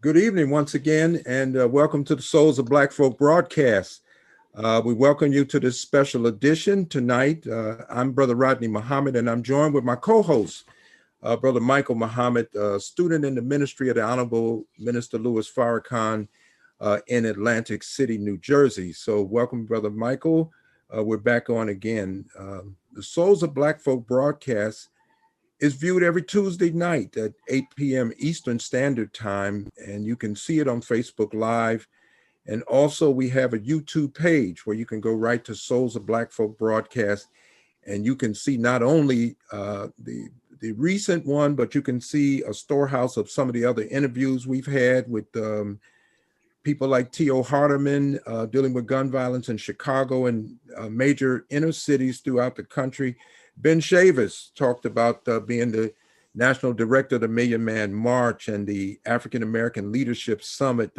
Good evening once again, and welcome to the Souls of Black Folk broadcast. We welcome you to this special edition tonight. I'm Brother Rodney Muhammad, and I'm joined with my co-host, Brother Michael Muhammad, student in the ministry of the Honorable Minister Louis Farrakhan in Atlantic City, New Jersey. So welcome, Brother Michael. We're back on again. The Souls of Black Folk broadcast is viewed every Tuesday night at 8 p.m. Eastern Standard Time, and you can see it on Facebook Live. And also we have a YouTube page where you can go right to Souls of Black Folk broadcast, and you can see not only the recent one, but you can see a storehouse of some of the other interviews we've had with people like T.O. Hardeman dealing with gun violence in Chicago and major inner cities throughout the country. Ben Chavis talked about being the national director of the Million Man March and the African American Leadership Summit,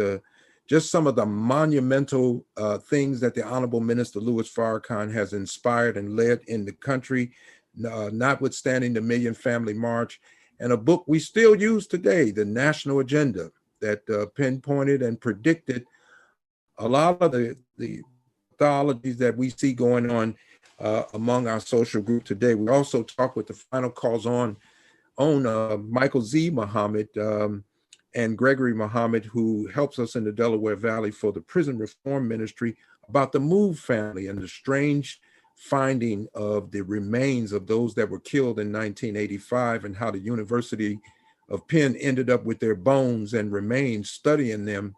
just some of the monumental things that the Honorable Minister Louis Farrakhan has inspired and led in the country, notwithstanding the Million Family March, and a book we still use today, The National Agenda, that pinpointed and predicted a lot of the pathologies that we see going on among our social group today. We also talk with the final calls on Michael Z. Muhammad and Gregory Muhammad, who helps us in the Delaware Valley for the Prison Reform Ministry, about the Move family and the strange finding of the remains of those that were killed in 1985, and how the University of Penn ended up with their bones and remains, studying them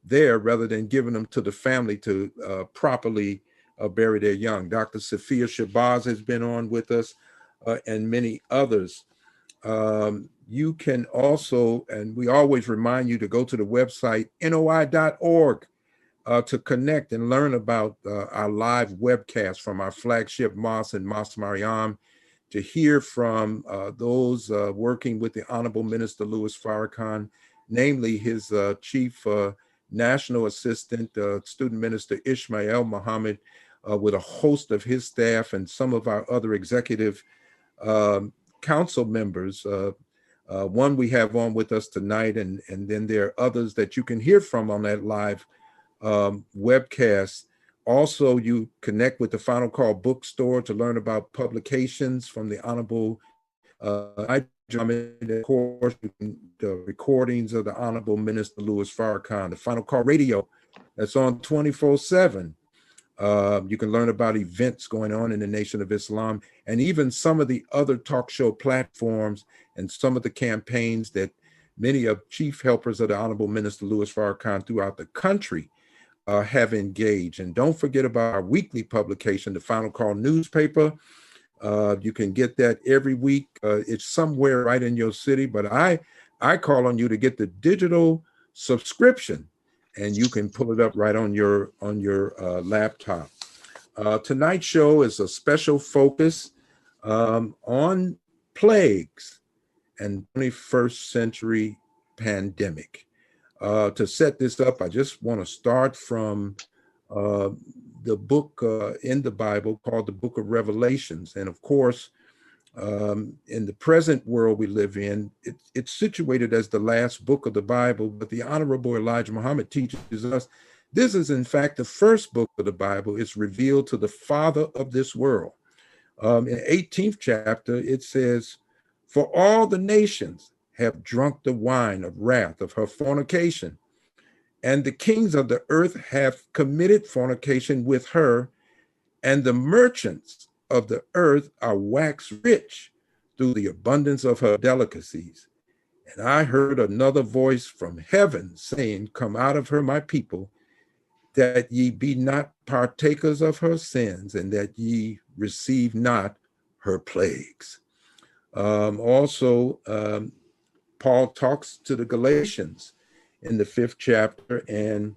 there rather than giving them to the family to properly bury their young. Dr. Sophia Shabazz has been on with us and many others. You can also, and we always remind you to go to the website, noi.org, to connect and learn about our live webcast from our flagship mosque in Mosque Mariam, to hear from those working with the Honorable Minister Louis Farrakhan, namely his chief national assistant, Student Minister Ismail Muhammad, with a host of his staff and some of our other executive council members. One we have on with us tonight, and then there are others that you can hear from on that live webcast. Also, you connect with the Final Call bookstore to learn about publications from the Honorable of course, the recordings of the Honorable Minister Louis Farrakhan, the Final Call radio that's on 24/7. You can learn about events going on in the Nation of Islam, and even some of the other talk show platforms and some of the campaigns that many of chief helpers of the Honorable Minister Louis Farrakhan throughout the country have engaged. And don't forget about our weekly publication, the Final Call newspaper. You can get that every week. It's somewhere right in your city, but I call on you to get the digital subscription, and you can pull it up right on your laptop. Tonight's show is a special focus on plagues and 21st century pandemic. To set this up, I just want to start from the book in the Bible called the Book of Revelations. And of course, in the present world we live in, it's situated as the last book of the Bible, but the Honorable Elijah Muhammad teaches us this is in fact the first book of the Bible. It's revealed to the Father of this world. In the 18th chapter, it says, "For all the nations have drunk the wine of wrath of her fornication, and the kings of the earth have committed fornication with her, and the merchants of the earth are waxed rich through the abundance of her delicacies. And I heard another voice from heaven saying, Come out of her, my people, that ye be not partakers of her sins, and that ye receive not her plagues." Also, Paul talks to the Galatians in the 5th chapter, and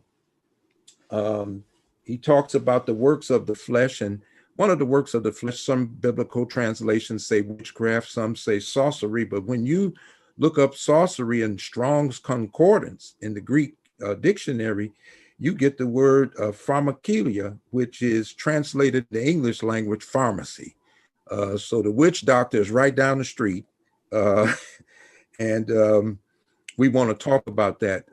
he talks about the works of the flesh. And one of the works of the flesh, some biblical translations say witchcraft, some say sorcery. But when you look up sorcery in Strong's Concordance in the Greek dictionary, you get the word pharmakelia, which is translated in the English language pharmacy. So the witch doctor is right down the street. And we want to talk about that.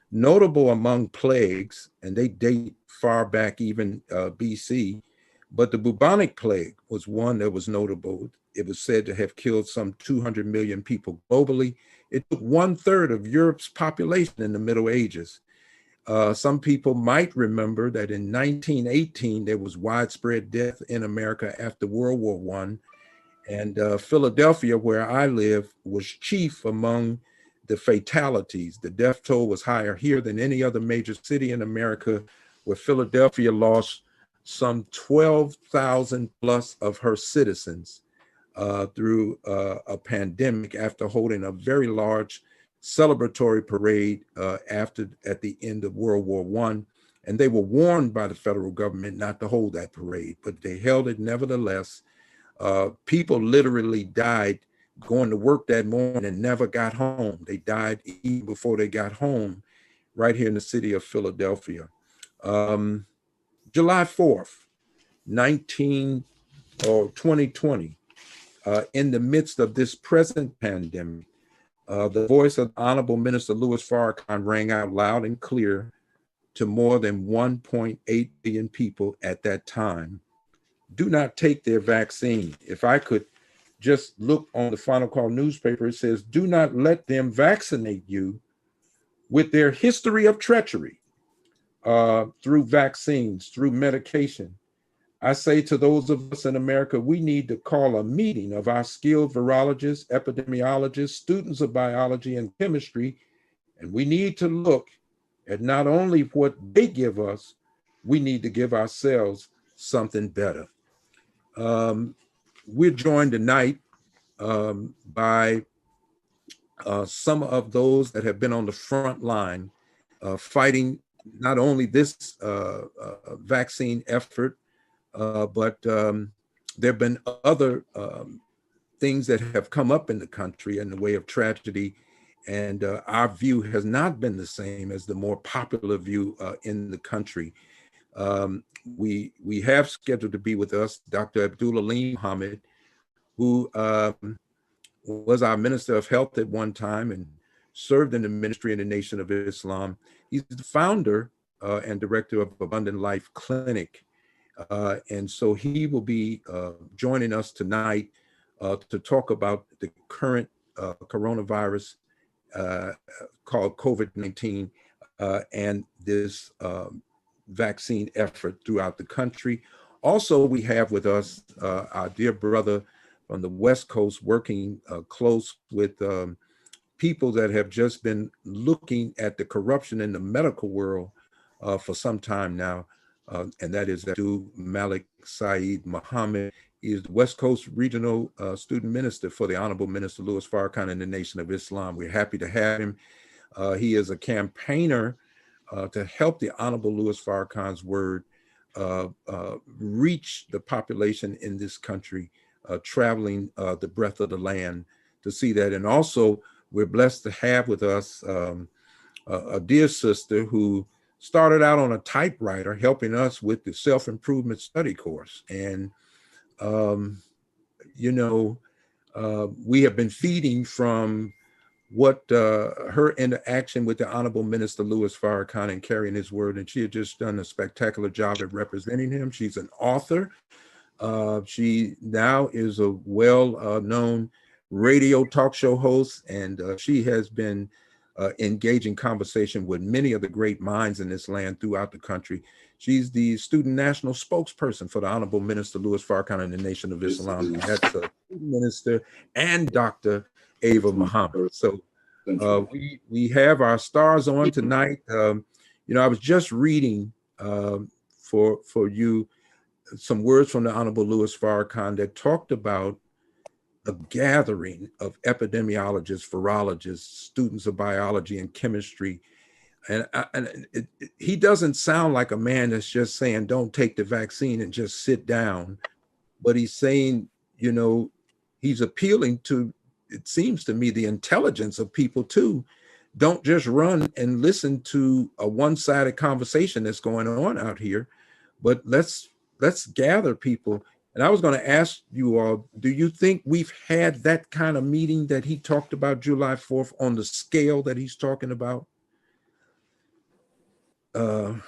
Notable among plagues, and they date far back, even BC, but the bubonic plague was one that was notable. It was said to have killed some 200 million people globally. It took 1/3 of Europe's population in the Middle Ages. Some people might remember that in 1918, there was widespread death in America after World War I. And Philadelphia, where I live, was chief among the fatalities. The death toll was higher here than any other major city in America, where Philadelphia lost some 12,000 plus of her citizens through a pandemic after holding a very large celebratory parade at the end of World War I. And they were warned by the federal government not to hold that parade, but they held it nevertheless. People literally died going to work that morning and never got home. They died even before they got home, right here in the city of Philadelphia. July 4th, 2020, in the midst of this present pandemic, the voice of Honorable Minister Louis Farrakhan rang out loud and clear to more than 1.8 billion people at that time. Do not take their vaccine. If I could just look on the Final Call newspaper, it says, do not let them vaccinate you with their history of treachery through vaccines, through medication. I say to those of us in America, we need to call a meeting of our skilled virologists, epidemiologists, students of biology and chemistry, and we need to look at not only what they give us, we need to give ourselves something better. We're joined tonight by some of those that have been on the front line fighting not only this vaccine effort, but there have been other things that have come up in the country in the way of tragedy, and our view has not been the same as the more popular view in the country. We have scheduled to be with us Dr. Abdul Alim Muhammad, who was our Minister of Health at one time and served in the ministry in the Nation of Islam. He's the founder and director of Abundant Life Clinic. And so he will be joining us tonight to talk about the current coronavirus called COVID-19 and this vaccine effort throughout the country. Also, we have with us our dear brother from the West Coast working close with people that have just been looking at the corruption in the medical world for some time now. And that is Abdul Malik Sayyid Muhammad. He is the West Coast Regional Student Minister for the Honorable Minister Louis Farrakhan in the Nation of Islam. We're happy to have him. He is a campaigner to help the Honorable Louis Farrakhan's word reach the population in this country, traveling the breadth of the land to see that. And also, we're blessed to have with us a dear sister who started out on a typewriter helping us with the self-improvement study course. And, we have been feeding from what her interaction with the Honorable Minister Louis Farrakhan and carrying his word. And she had just done a spectacular job at representing him. She's an author. She now is a well-known radio talk show host, and she has been engaging conversation with many of the great minds in this land throughout the country. She's the Student National Spokesperson for the Honorable Minister Louis Farrakhan in the Nation of Islam. And that's Student Minister and Dr. Ava Muhammad. So we have our stars on tonight. I was just reading for you some words from the Honorable Louis Farrakhan that talked about a gathering of epidemiologists, virologists, students of biology and chemistry. And he doesn't sound like a man that's just saying, don't take the vaccine and just sit down. But he's saying, he's appealing to, it seems to me, the intelligence of people too. Don't just run and listen to a one-sided conversation that's going on out here, but let's gather people And I was going to ask you all, do you think we've had that kind of meeting that he talked about July 4th on the scale that he's talking about? So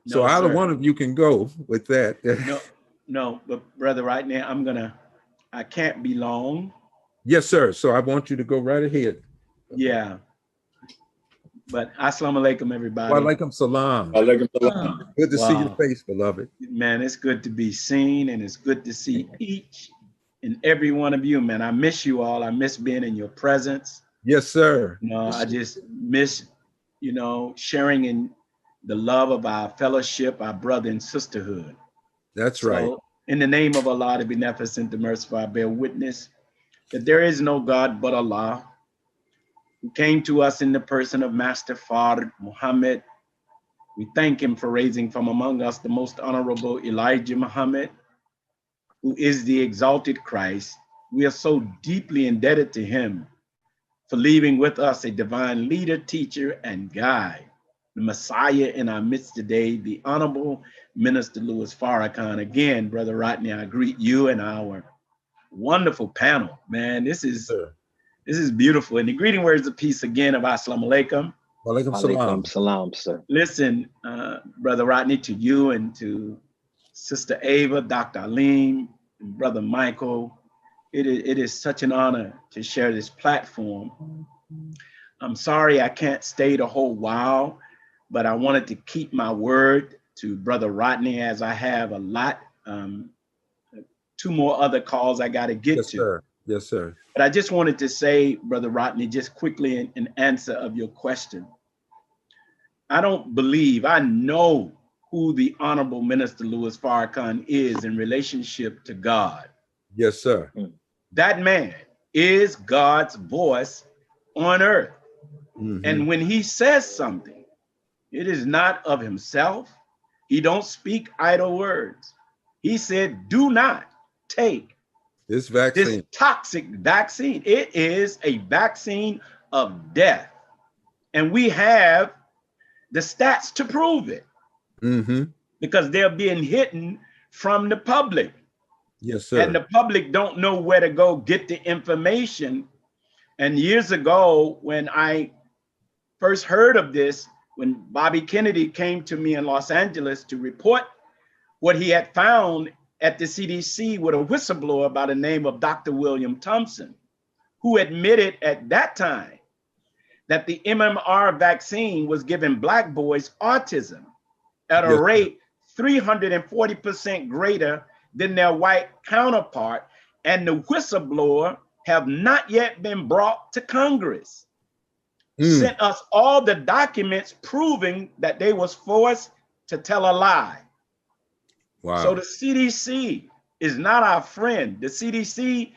No, either sir. one of you can go with that. No, but Brother Rodney, I can't be long. Yes, sir. So I want you to go right ahead. Yeah. But assalamu alaikum, everybody. Wa alaikum salam. Alaikum salam. Good to see Wow. your face, beloved. Man, it's good to be seen, and it's good to see each and every one of you, man. I miss you all. I miss being in your presence. Yes, sir. I just miss, sharing in the love of our fellowship, our brother and sisterhood. That's right. So, in the name of Allah, the beneficent, the merciful, I bear witness that there is no God but Allah, who came to us in the person of Master Fard Muhammad. We thank him for raising from among us the most honorable Elijah Muhammad, who is the exalted Christ. We are so deeply indebted to him for leaving with us a divine leader, teacher, and guide, the Messiah in our midst today, the Honorable Minister Louis Farrakhan. Again, Brother Rodney, I greet you and our wonderful panel. Man, this is beautiful. And the greeting words of peace again of Assalamu alaikum. Wa alaikum salam. Salam, sir. Listen, Brother Rodney, to you and to Sister Ava, Dr. Alim, and Brother Michael, it is such an honor to share this platform. I'm sorry I can't stay the whole while, but I wanted to keep my word to Brother Rodney, as I have a lot, 2 more other calls I got to get Yes, to. sir. Yes, sir. But I just wanted to say, Brother Rodney, just quickly in answer of your question. I know who the Honorable Minister Louis Farrakhan is in relationship to God. Yes, sir. That man is God's voice on earth. Mhm. And when he says something, it is not of himself. He don't speak idle words. He said, do not take This vaccine. this toxic vaccine. It is a vaccine of death. And we have the stats to prove it, because they're being hidden from the public. Yes, sir. And the public don't know where to go get the information. And years ago, when I first heard of this, when Bobby Kennedy came to me in Los Angeles to report what he had found at the CDC with a whistleblower by the name of Dr. William Thompson, who admitted at that time that the MMR vaccine was giving Black boys autism at a rate 340% greater than their white counterpart, and the whistleblower have not yet been brought to Congress. Sent us all the documents proving that they was forced to tell a lie. Wow. So the CDC is not our friend. The CDC,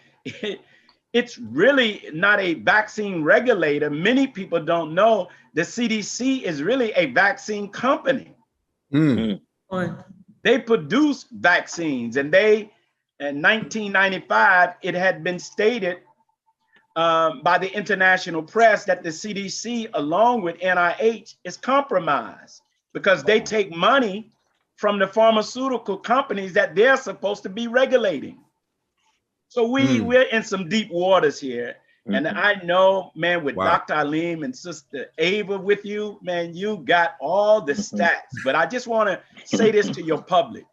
it's really not a vaccine regulator. Many people don't know the CDC is really a vaccine company. They produce vaccines, and in 1995, it had been stated by the international press that the CDC, along with NIH, is compromised because they take money from the pharmaceutical companies that they're supposed to be regulating. So we're in some deep waters here. And I know, man, with Dr. Alim and Sister Ava with you, man, you got all the stats. But I just want to say this to your public.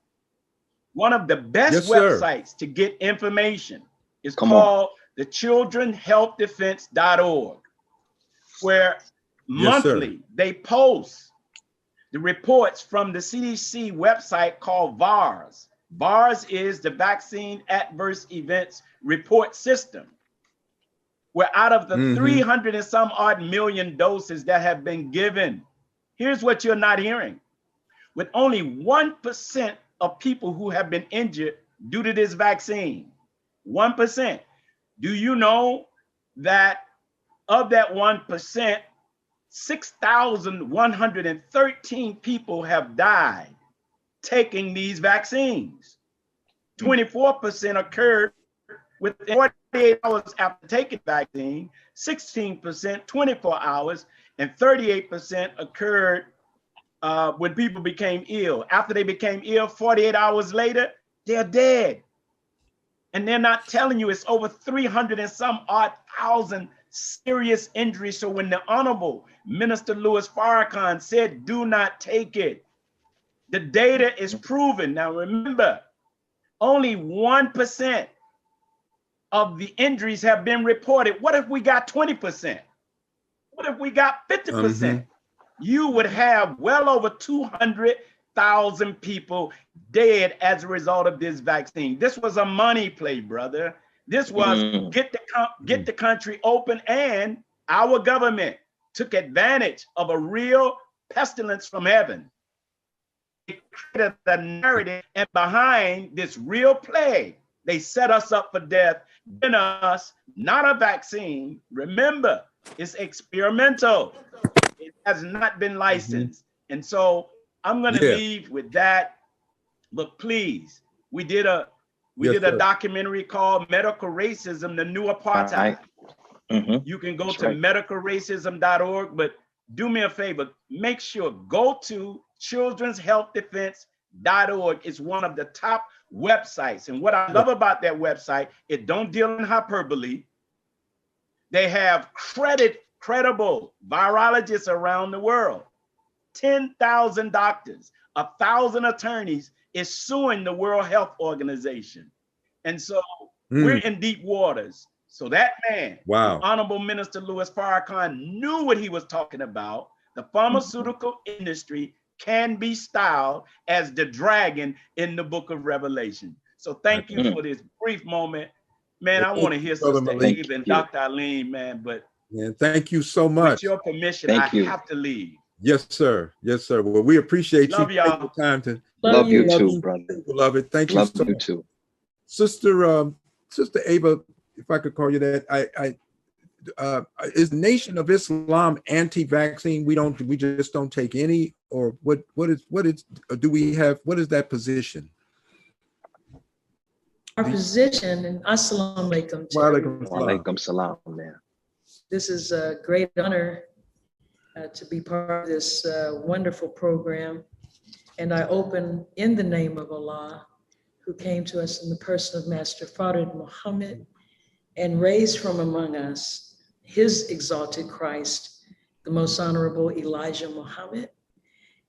One of the best websites to get information is called the childrenhealthdefense.org, where monthly they post the reports from the CDC website called VAERS. VAERS is the Vaccine Adverse Events Report System, where out of the 300 and some odd million doses that have been given, here's what you're not hearing. With only 1% of people who have been injured due to this vaccine, 1%. Do you know that of that 1%, 6,113 people have died taking these vaccines? 24% occurred within 48 hours after taking the vaccine, 16% 24 hours, and 38% occurred when people became ill. After they became ill, 48 hours later, they're dead. And they're not telling you it's over 300 and some odd thousand serious injuries. So when the Honorable Minister Louis Farrakhan said, do not take it, the data is proven. Now remember, only 1% of the injuries have been reported. What if we got 20%? What if we got 50%? You would have well over 200,000 people dead as a result of this vaccine. This was a money play, brother. This was get the country open, and our government took advantage of a real pestilence from heaven. They created the narrative, and behind this real plague, they set us up for death, giving us not a vaccine. Remember, it's experimental. It has not been licensed. And so I'm going to leave with that. But please, we did a documentary called Medical Racism, the New Apartheid. You can go to medicalracism.org, but do me a favor, make sure, go to children'shealthdefense.org. It's one of the top websites. And what I love about that website, it don't deal in hyperbole. They have credible virologists around the world. 10,000 doctors, 1,000 attorneys is suing the World Health Organization. And so we're in deep waters. So that man, the Honorable Minister Louis Farrakhan, knew what he was talking about. The pharmaceutical industry can be styled as the dragon in the book of Revelation. So thank you for this brief moment. Man, I want to hear Sister Ava and Dr. Alim, man, but thank you so much. With your permission, I have to leave. Yes, sir. Yes, sir. Well, we appreciate you. Love y'all. Time to love you too, brother. Love it. Thank you so much. Too. Sister Ava, if I could call you that, is Nation of Islam anti-vaccine? We just don't take any, or what is do we have, what is that position? Our position, and assalamu alaikum. Wa alaikum salam, man. This is a great honor to be part of this wonderful program. And I open in the name of Allah, who came to us in the person of Master Farid Muhammad and raised from among us his exalted Christ, the most honorable Elijah Muhammad.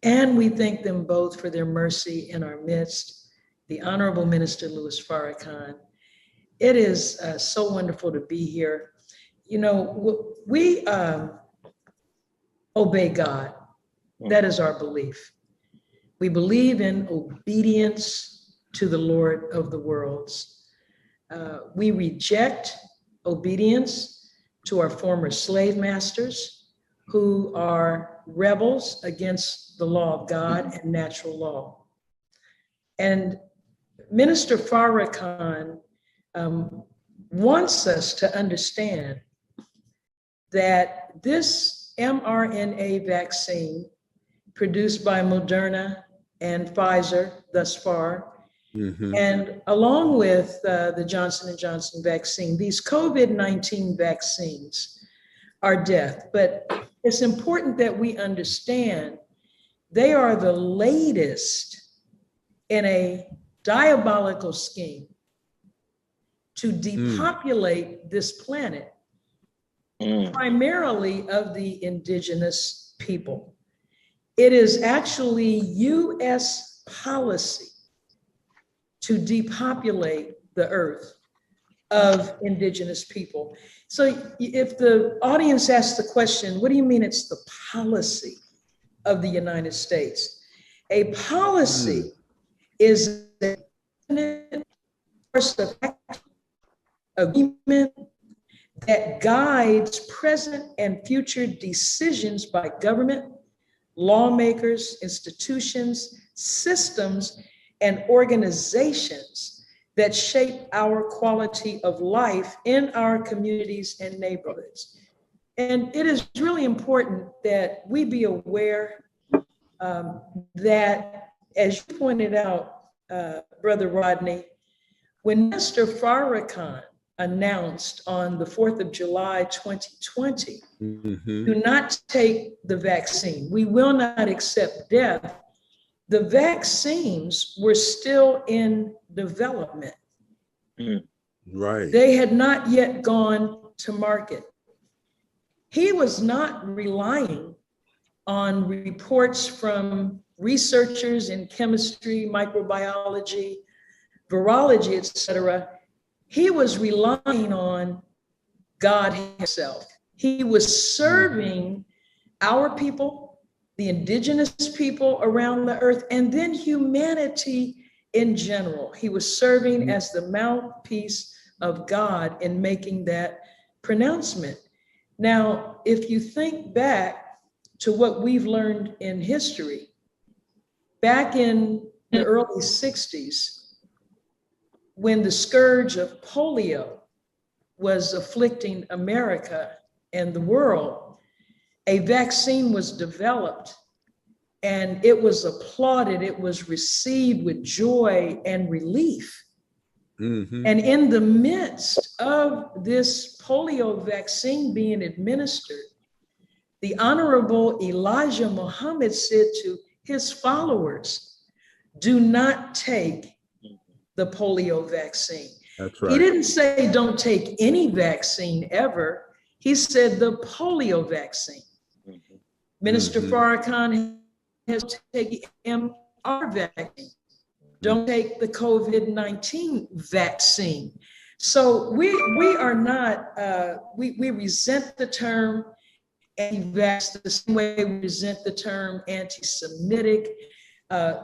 And we thank them both for their mercy in our midst, the Honorable Minister Louis Farrakhan. It is so wonderful to be here. You know, we obey God. That is our belief. We believe in obedience to the Lord of the worlds. We reject obedience to our former slave masters who are rebels against the law of God and natural law. And Minister Farrakhan wants us to understand that this mRNA vaccine produced by Moderna and Pfizer thus far, and along with the Johnson & Johnson vaccine, these COVID-19 vaccines are death. But it's important that we understand they are the latest in a diabolical scheme to depopulate this planet, primarily of the indigenous people. It is actually US policy to depopulate the earth of indigenous people. So if the audience asks the question, what do you mean it's the policy of the United States? A policy is a course of agreement that guides present and future decisions by government, lawmakers, institutions, systems, and organizations that shape our quality of life in our communities and neighborhoods. And it is really important that we be aware that, as you pointed out, Brother Rodney, when Mr. Farrakhan announced on the 4th of July, 2020, do not take the vaccine. We will not accept death. The vaccines were still in development. Right. They had not yet gone to market. He was not relying on reports from researchers in chemistry, microbiology, virology, etc. He was relying on God himself. He was serving our people, the indigenous people around the earth, and then humanity in general. He was serving as the mouthpiece of God in making that pronouncement. Now, if you think back to what we've learned in history, back in the early 60s, when the scourge of polio was afflicting America and the world, a vaccine was developed and it was applauded. It was received with joy and relief. And in the midst of this polio vaccine being administered, the Honorable Elijah Muhammad said to his followers, do not take the polio vaccine. That's right. He didn't say don't take any vaccine ever. He said the polio vaccine. Minister Farrakhan has to take MR vaccine. Don't take the COVID-19 vaccine. So we are not, we resent the term anti-vax the same way we resent the term anti-Semitic,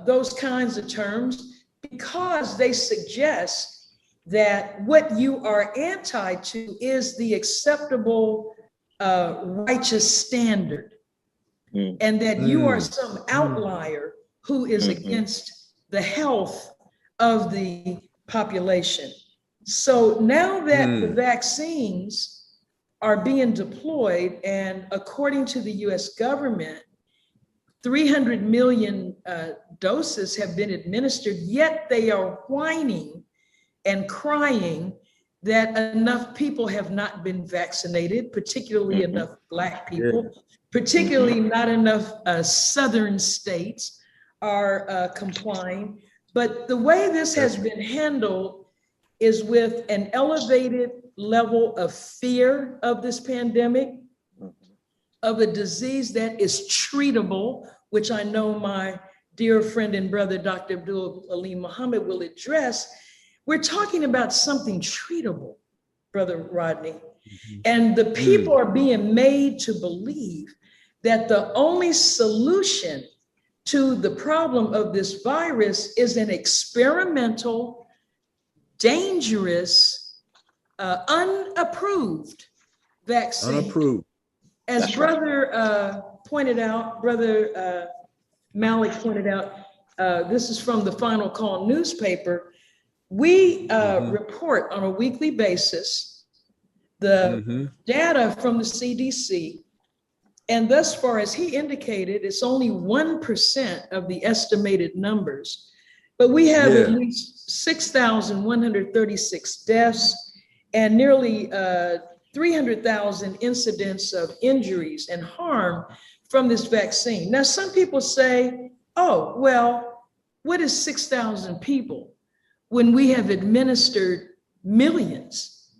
those kinds of terms, because they suggest that what you are anti to is the acceptable righteous standard, and that you are some outlier who is against the health of the population. So now that the vaccines are being deployed, and according to the US government, 300 million doses have been administered, yet they are whining and crying that enough people have not been vaccinated, particularly enough Black people, particularly not enough Southern states are complying. But the way this has been handled is with an elevated level of fear of this pandemic, of a disease that is treatable, which I know my dear friend and brother, Dr. Abdul Alim Muhammad, will address. We're talking about something treatable, Brother Rodney. And the people are being made to believe that the only solution to the problem of this virus is an experimental, dangerous, unapproved vaccine. Unapproved. As That's brother pointed out, Brother Malik pointed out, this is from the Final Call newspaper. We report on a weekly basis the data from the CDC. And thus far, as he indicated, it's only 1% of the estimated numbers. But we have at least 6,136 deaths and nearly 300,000 incidents of injuries and harm from this vaccine. Now, some people say, oh, well, what is 6,000 people when we have administered millions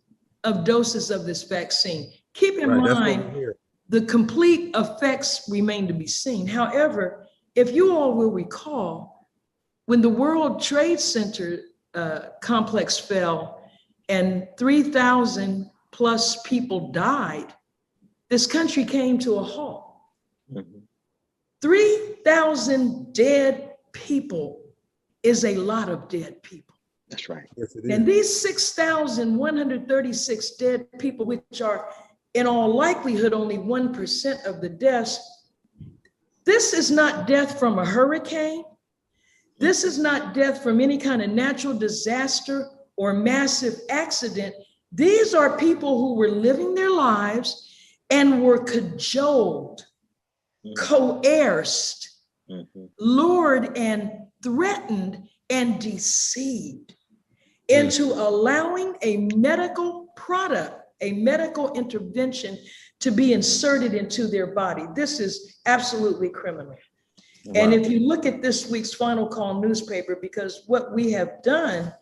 of doses of this vaccine? Keep in mind, the complete effects remain to be seen. However, if you all will recall, when the World Trade Center complex fell and 3,000 plus people died, this country came to a halt. 3,000 dead people is a lot of dead people. That's right. Yes, it is. And these 6,136 dead people, which are in all likelihood only 1% of the deaths, this is not death from a hurricane. This is not death from any kind of natural disaster or massive accident. These are people who were living their lives and were cajoled, coerced, lured and threatened and deceived into allowing a medical product, a medical intervention to be inserted into their body. This is absolutely criminal. Wow. And if you look at this week's Final Call newspaper, because what we have done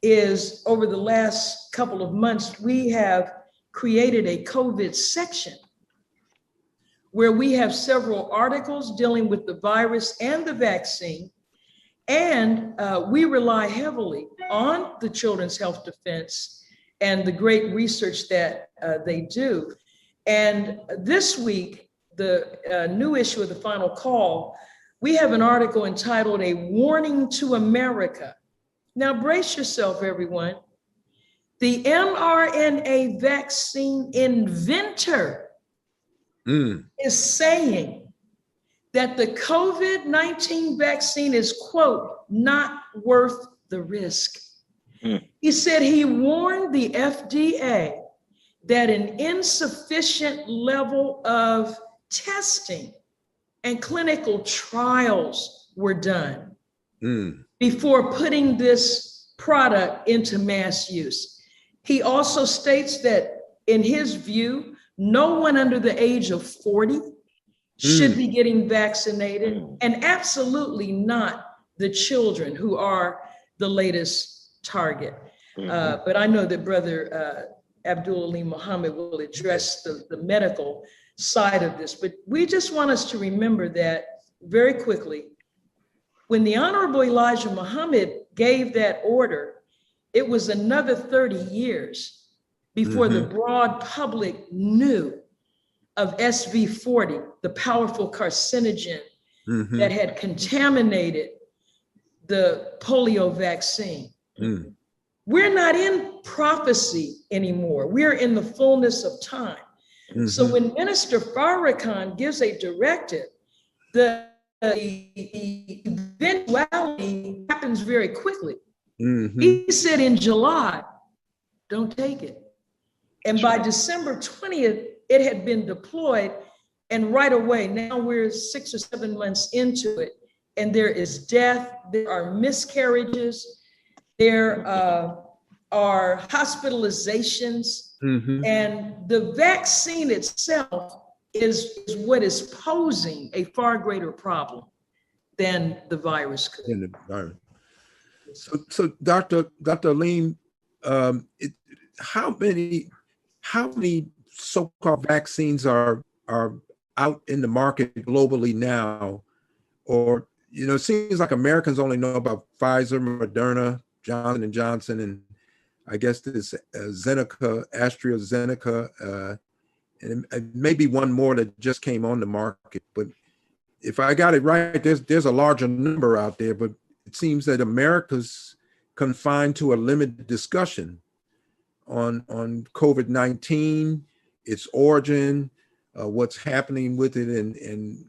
is over the last couple of months, we have created a COVID section where we have several articles dealing with the virus and the vaccine. And we rely heavily on the Children's Health Defense and the great research that they do. And this week, the new issue of the Final Call, we have an article entitled "A Warning to America." Now brace yourself, everyone. The mRNA vaccine inventor is saying that the COVID-19 vaccine is, quote, not worth the risk. He said he warned the FDA that an insufficient level of testing and clinical trials were done before putting this product into mass use. He also states that, in his view, no one under the age of 40 should be getting vaccinated, and absolutely not the children, who are the latest target. But I know that Brother Abdul Alim Muhammad will address the medical side of this. But we just want us to remember that very quickly, when the Honorable Elijah Muhammad gave that order, it was another 30 years before the broad public knew of SV40, the powerful carcinogen that had contaminated the polio vaccine. We're not in prophecy anymore. We're in the fullness of time. So when Minister Farrakhan gives a directive, the eventuality happens very quickly. He said in July, don't take it. And by December 20th, it had been deployed, and right away, now we're 6 or 7 months into it, and there is death, there are miscarriages, there are hospitalizations, and the vaccine itself is what is posing a far greater problem than the virus could. So Dr. Alim, how many so-called vaccines are out in the market globally now? Or, it seems like Americans only know about Pfizer, Moderna, Johnson & Johnson, and I guess this AstraZeneca, and maybe one more that just came on the market. But if I got it right, there's a larger number out there, but it seems that America's confined to a limited discussion on COVID-19, its origin, what's happening with it, and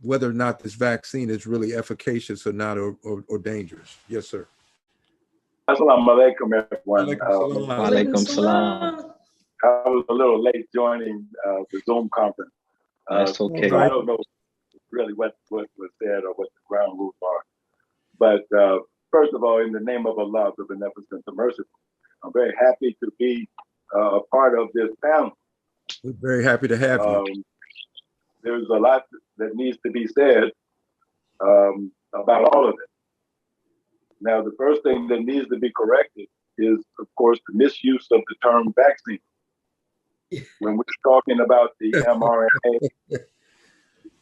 whether or not this vaccine is really efficacious or not, or dangerous. Yes, sir. Assalamu alaikum, everyone. Walaikum salam. I was a little late joining the Zoom conference. That's okay. So I don't know really what was said or what the ground rules are. But first of all, in the name of Allah, the Beneficent, the Merciful, I'm very happy to be a part of this panel. We're very happy to have you. There's a lot that needs to be said about all of it. Now, the first thing that needs to be corrected is, of course, the misuse of the term vaccine. When we're talking about the mRNA,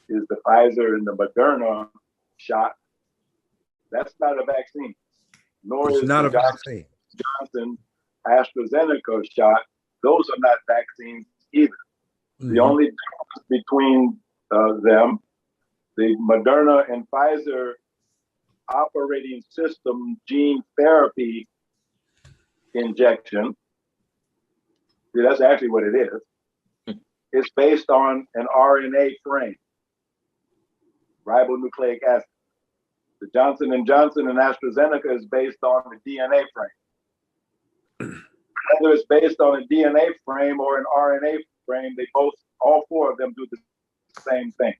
is the Pfizer and the Moderna shot, that's not a vaccine. Nor It's is not the a vaccine. Johnson AstraZeneca shot. Those are not vaccines either. The only difference between them, the Moderna and Pfizer operating system gene therapy injection, that's actually what it is. It's based on an RNA frame, ribonucleic acid. The Johnson & Johnson and AstraZeneca is based on the DNA frame. Whether it's based on a DNA frame or an RNA frame, all four of them do the same thing.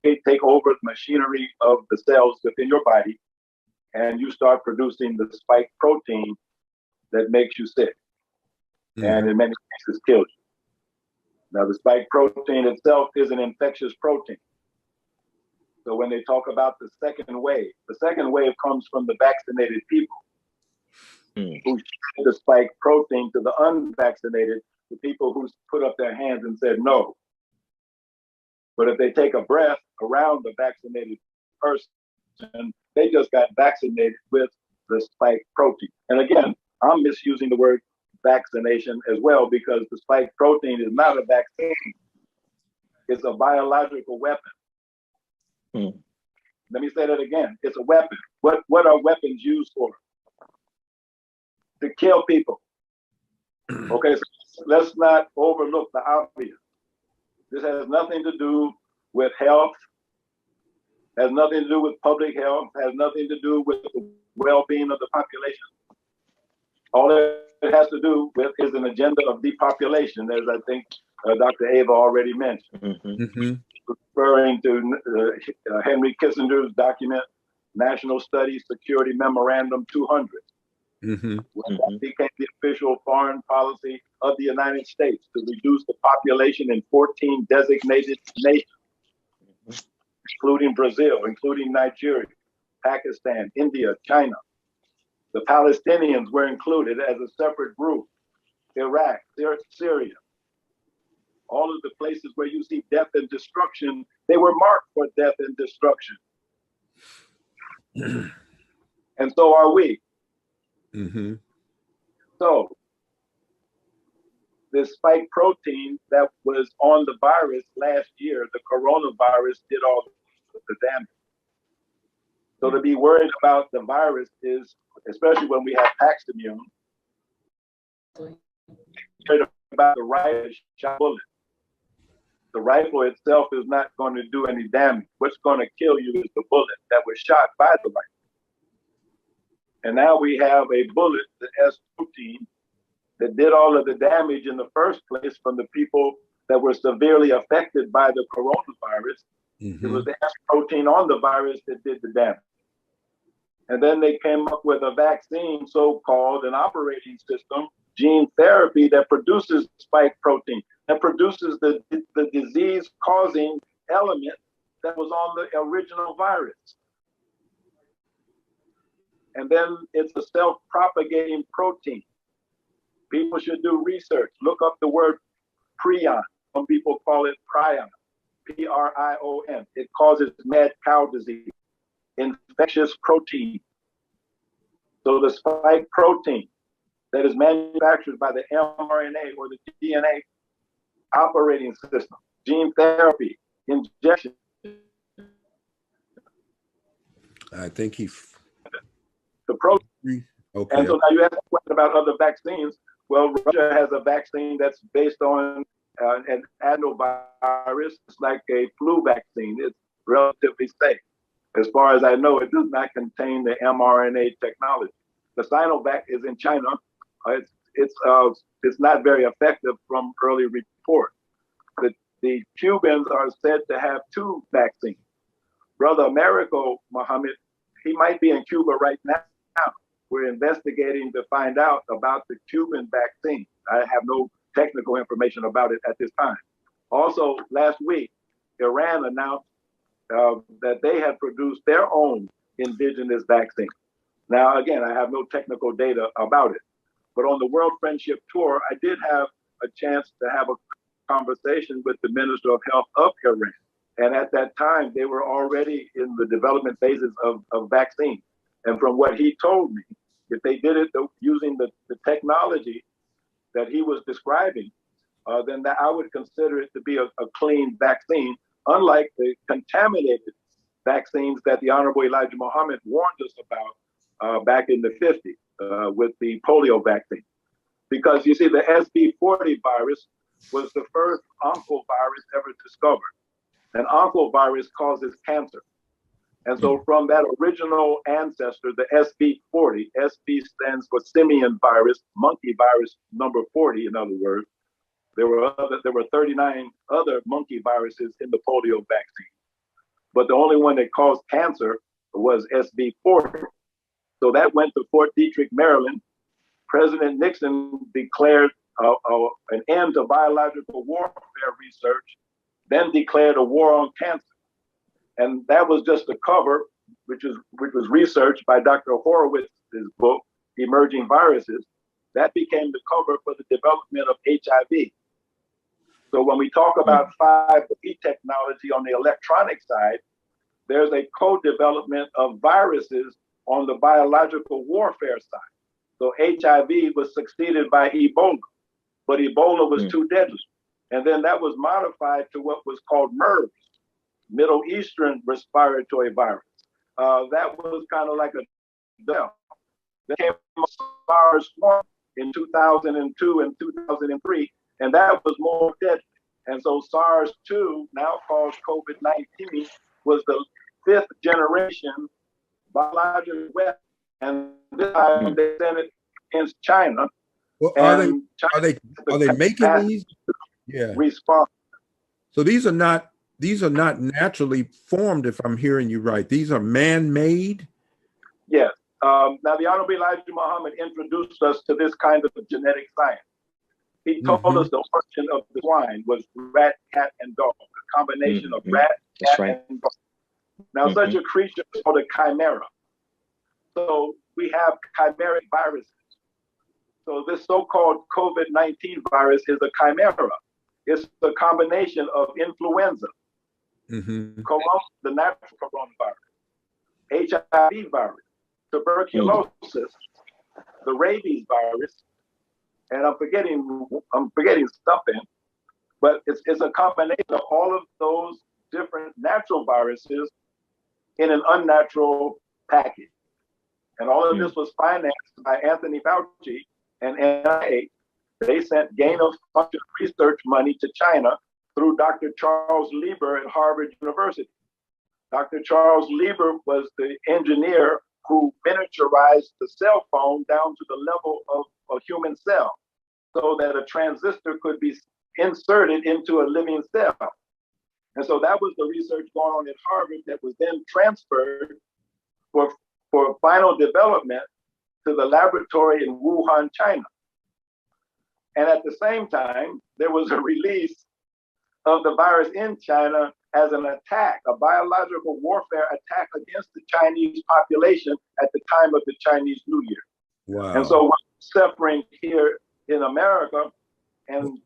They take over the machinery of the cells within your body, and you start producing the spike protein that makes you sick, and in many cases kills you. Now, the spike protein itself is an infectious protein. So when they talk about the second wave comes from the vaccinated people who shared the spike protein to the unvaccinated, the people who put up their hands and said no. But if they take a breath around the vaccinated person, they just got vaccinated with the spike protein. And again, I'm misusing the word vaccination as well, because the spike protein is not a vaccine. It's a biological weapon. Let me say that again. It's a weapon. What are weapons used for? To kill people. Okay, so let's not overlook the obvious. This has nothing to do with health, has nothing to do with public health, has nothing to do with the well-being of the population. All it has to do with is an agenda of depopulation, as I think Dr. Ava already mentioned. Referring to Henry Kissinger's document, National Studies Security Memorandum 200. That became the official foreign policy of the United States, to reduce the population in 14 designated nations, including Brazil, including Nigeria, Pakistan, India, China. The Palestinians were included as a separate group. Iraq, Syria. All of the places where you see death and destruction, they were marked for death and destruction. And so are we. So this spike protein that was on the virus last year, the coronavirus, did all the damage. So to be worried about the virus is, especially when we have Paximune, worried about the rifle shot bullet. The rifle itself is not going to do any damage. What's going to kill you is the bullet that was shot by the rifle. And now we have a bullet, the S protein, that did all of the damage in the first place from the people that were severely affected by the coronavirus. It was the S protein on the virus that did the damage. And then they came up with a vaccine, so-called, an operating system, gene therapy, that produces spike protein, that produces the disease-causing element that was on the original virus. And then it's a self-propagating protein. People should do research. Look up the word prion. Some people call it prion, P-R-I-O-N. It causes mad cow disease, infectious protein. So the spike protein that is manufactured by the mRNA or the DNA operating system, gene therapy, injection. I think the protein. Okay. And so now you ask a question about other vaccines. Well, Russia has a vaccine that's based on an adenovirus. It's like a flu vaccine. It's relatively safe. As far as I know, it does not contain the mRNA technology. The Sinovac is in China. It's not very effective from early reports. The Cubans are said to have two vaccines. Brother Americo Muhammad, he might be in Cuba right now. We're investigating to find out about the Cuban vaccine. I have no technical information about it at this time. Also, last week, Iran announced that they had produced their own indigenous vaccine. Now, again, I have no technical data about it. But on the World Friendship Tour, I did have a chance to have a conversation with the Minister of Health of Iran. And at that time, they were already in the development phases of vaccines. And from what he told me, if they did it using the technology that he was describing, then I would consider it to be a clean vaccine, unlike the contaminated vaccines that the Honorable Elijah Muhammad warned us about back in the 50s with the polio vaccine. Because you see, the SB40 virus was the first oncovirus ever discovered. And oncovirus causes cancer. And so from that original ancestor, the SB40, SB stands for simian virus, monkey virus number 40, in other words. There were 39 other monkey viruses in the polio vaccine. But the only one that caused cancer was SB40. So that went to Fort Detrick, Maryland. President Nixon declared an end to biological warfare research, then declared a war on cancer. And that was just a cover, which was researched by Dr. Horowitz's book, Emerging Viruses. That became the cover for the development of HIV. So when we talk about 5G technology on the electronic side, there's a co-development of viruses on the biological warfare side. So HIV was succeeded by Ebola, but Ebola was too deadly. And then that was modified to what was called MERS, Middle Eastern Respiratory Virus. That was kind of like a death. Then came SARS-1 in 2002 and 2003, and that was more deadly. And so SARS-2, now called COVID-19, was the 5th generation biological weapon. And this time they sent it against China. Well, are they making these? Yeah. Response. So these are not naturally formed, if I'm hearing you right. These are man-made? Yes. Now, the Honorable Elijah Muhammad introduced us to this kind of genetic science. He told us the origin of the swine was rat, cat, and dog, a combination of rat, cat, and dog. Now, such a creature is called a chimera. So we have chimeric viruses. So this so-called COVID-19 virus is a chimera. It's a combination of influenza, the natural coronavirus, HIV virus, tuberculosis, the rabies virus, and I'm forgetting something, but it's a combination of all of those different natural viruses in an unnatural package. And all of this was financed by Anthony Fauci and NIH. They sent gain-of-function research money to China through Dr. Charles Lieber at Harvard University. Dr. Charles Lieber was the engineer who miniaturized the cell phone down to the level of a human cell so that a transistor could be inserted into a living cell. And so that was the research going on at Harvard that was then transferred for final development to the laboratory in Wuhan, China. And at the same time, there was a release of the virus in China as an attack, a biological warfare attack against the Chinese population at the time of the Chinese New Year. Wow. And so what's suffering here in America and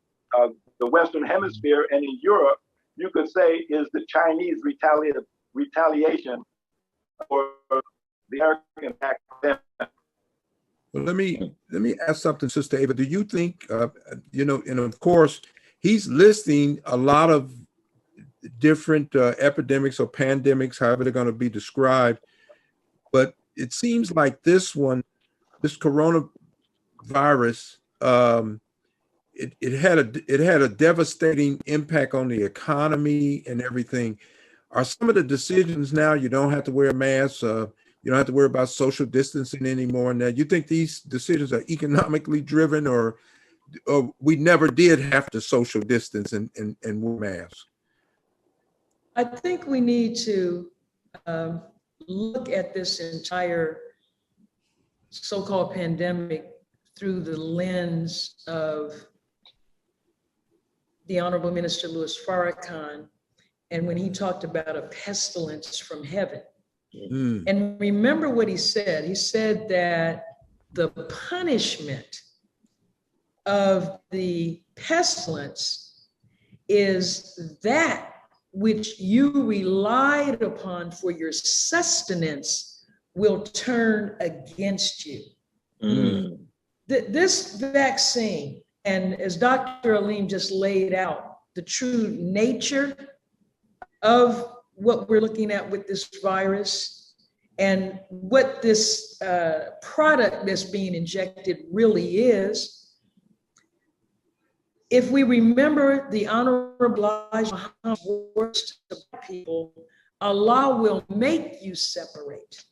the Western Hemisphere and in Europe, you could say is the Chinese retaliation for the American attack. Well, let me ask something, Sister Ava. Do you think, and of course, he's listing a lot of different epidemics or pandemics, however they're going to be described, but it seems like this coronavirus, it had a devastating impact on the economy and everything. Are some of the decisions now you don't have to wear a mask? You don't have to worry about social distancing anymore. Now, you think these decisions are economically driven, or we never did have to social distance and wear masks? I think we need to look at this entire so-called pandemic through the lens of the Honorable Minister Louis Farrakhan, and when he talked about a pestilence from heaven. And remember what he said. He said that the punishment of the pestilence is that which you relied upon for your sustenance will turn against you. This vaccine, and as Dr. Alim just laid out, the true nature of what we're looking at with this virus and what this product that's being injected really is. If we remember the Honorable Elijah Muhammad's words to people, Allah will make you separate.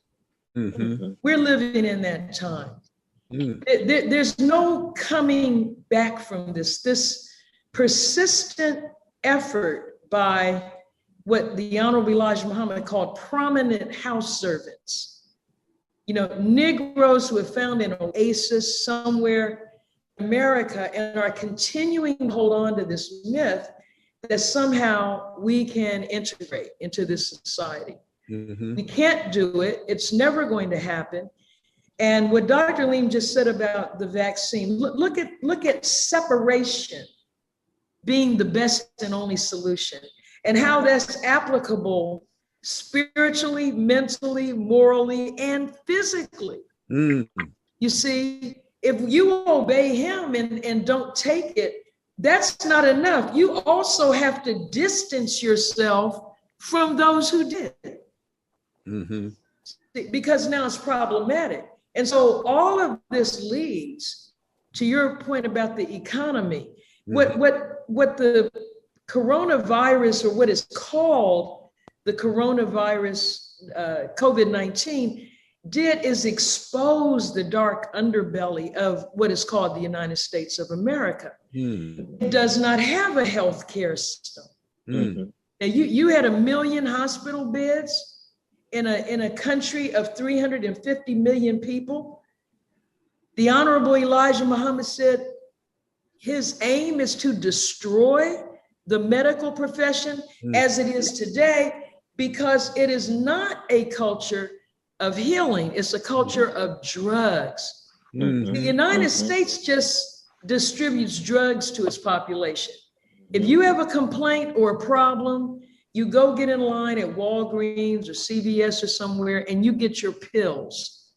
We're living in that time. There's no coming back from this persistent effort by what the Honorable Elijah Muhammad called prominent house servants. Negroes who have found an oasis somewhere in America and are continuing to hold on to this myth that somehow we can integrate into this society. We can't do it. It's never going to happen. And what Dr. Alim just said about the vaccine, look at separation being the best and only solution, and how that's applicable spiritually, mentally, morally, and physically. You see, if you obey him and don't take it, that's not enough. You also have to distance yourself from those who did. Because now it's problematic. And so all of this leads to your point about the economy. What the coronavirus, or what is called the coronavirus, COVID-19, did is expose the dark underbelly of what is called the United States of America. It does not have a healthcare system. Now, you had 1 million hospital beds in a country of 350 million people. The Honorable Elijah Muhammad said his aim is to destroy the medical profession as it is today, because it is not a culture of healing. It's a culture of drugs. The United States just distributes drugs to its population. If you have a complaint or a problem, you go get in line at Walgreens or CVS or somewhere and you get your pills.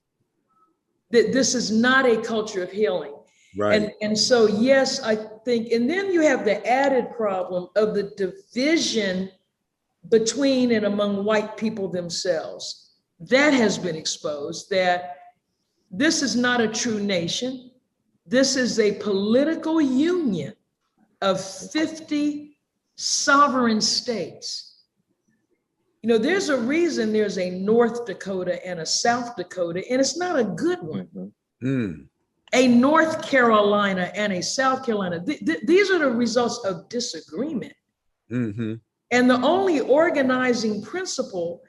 This is not a culture of healing. Right. And so, yes, I think, and then you have the added problem of the division between and among white people themselves. That has been exposed, that this is not a true nation. This is a political union of 50 sovereign states. You know, there's a reason there's a North Dakota and a South Dakota, and it's not a good one. A North Carolina and a South Carolina. These are the results of disagreement. And the only organizing principle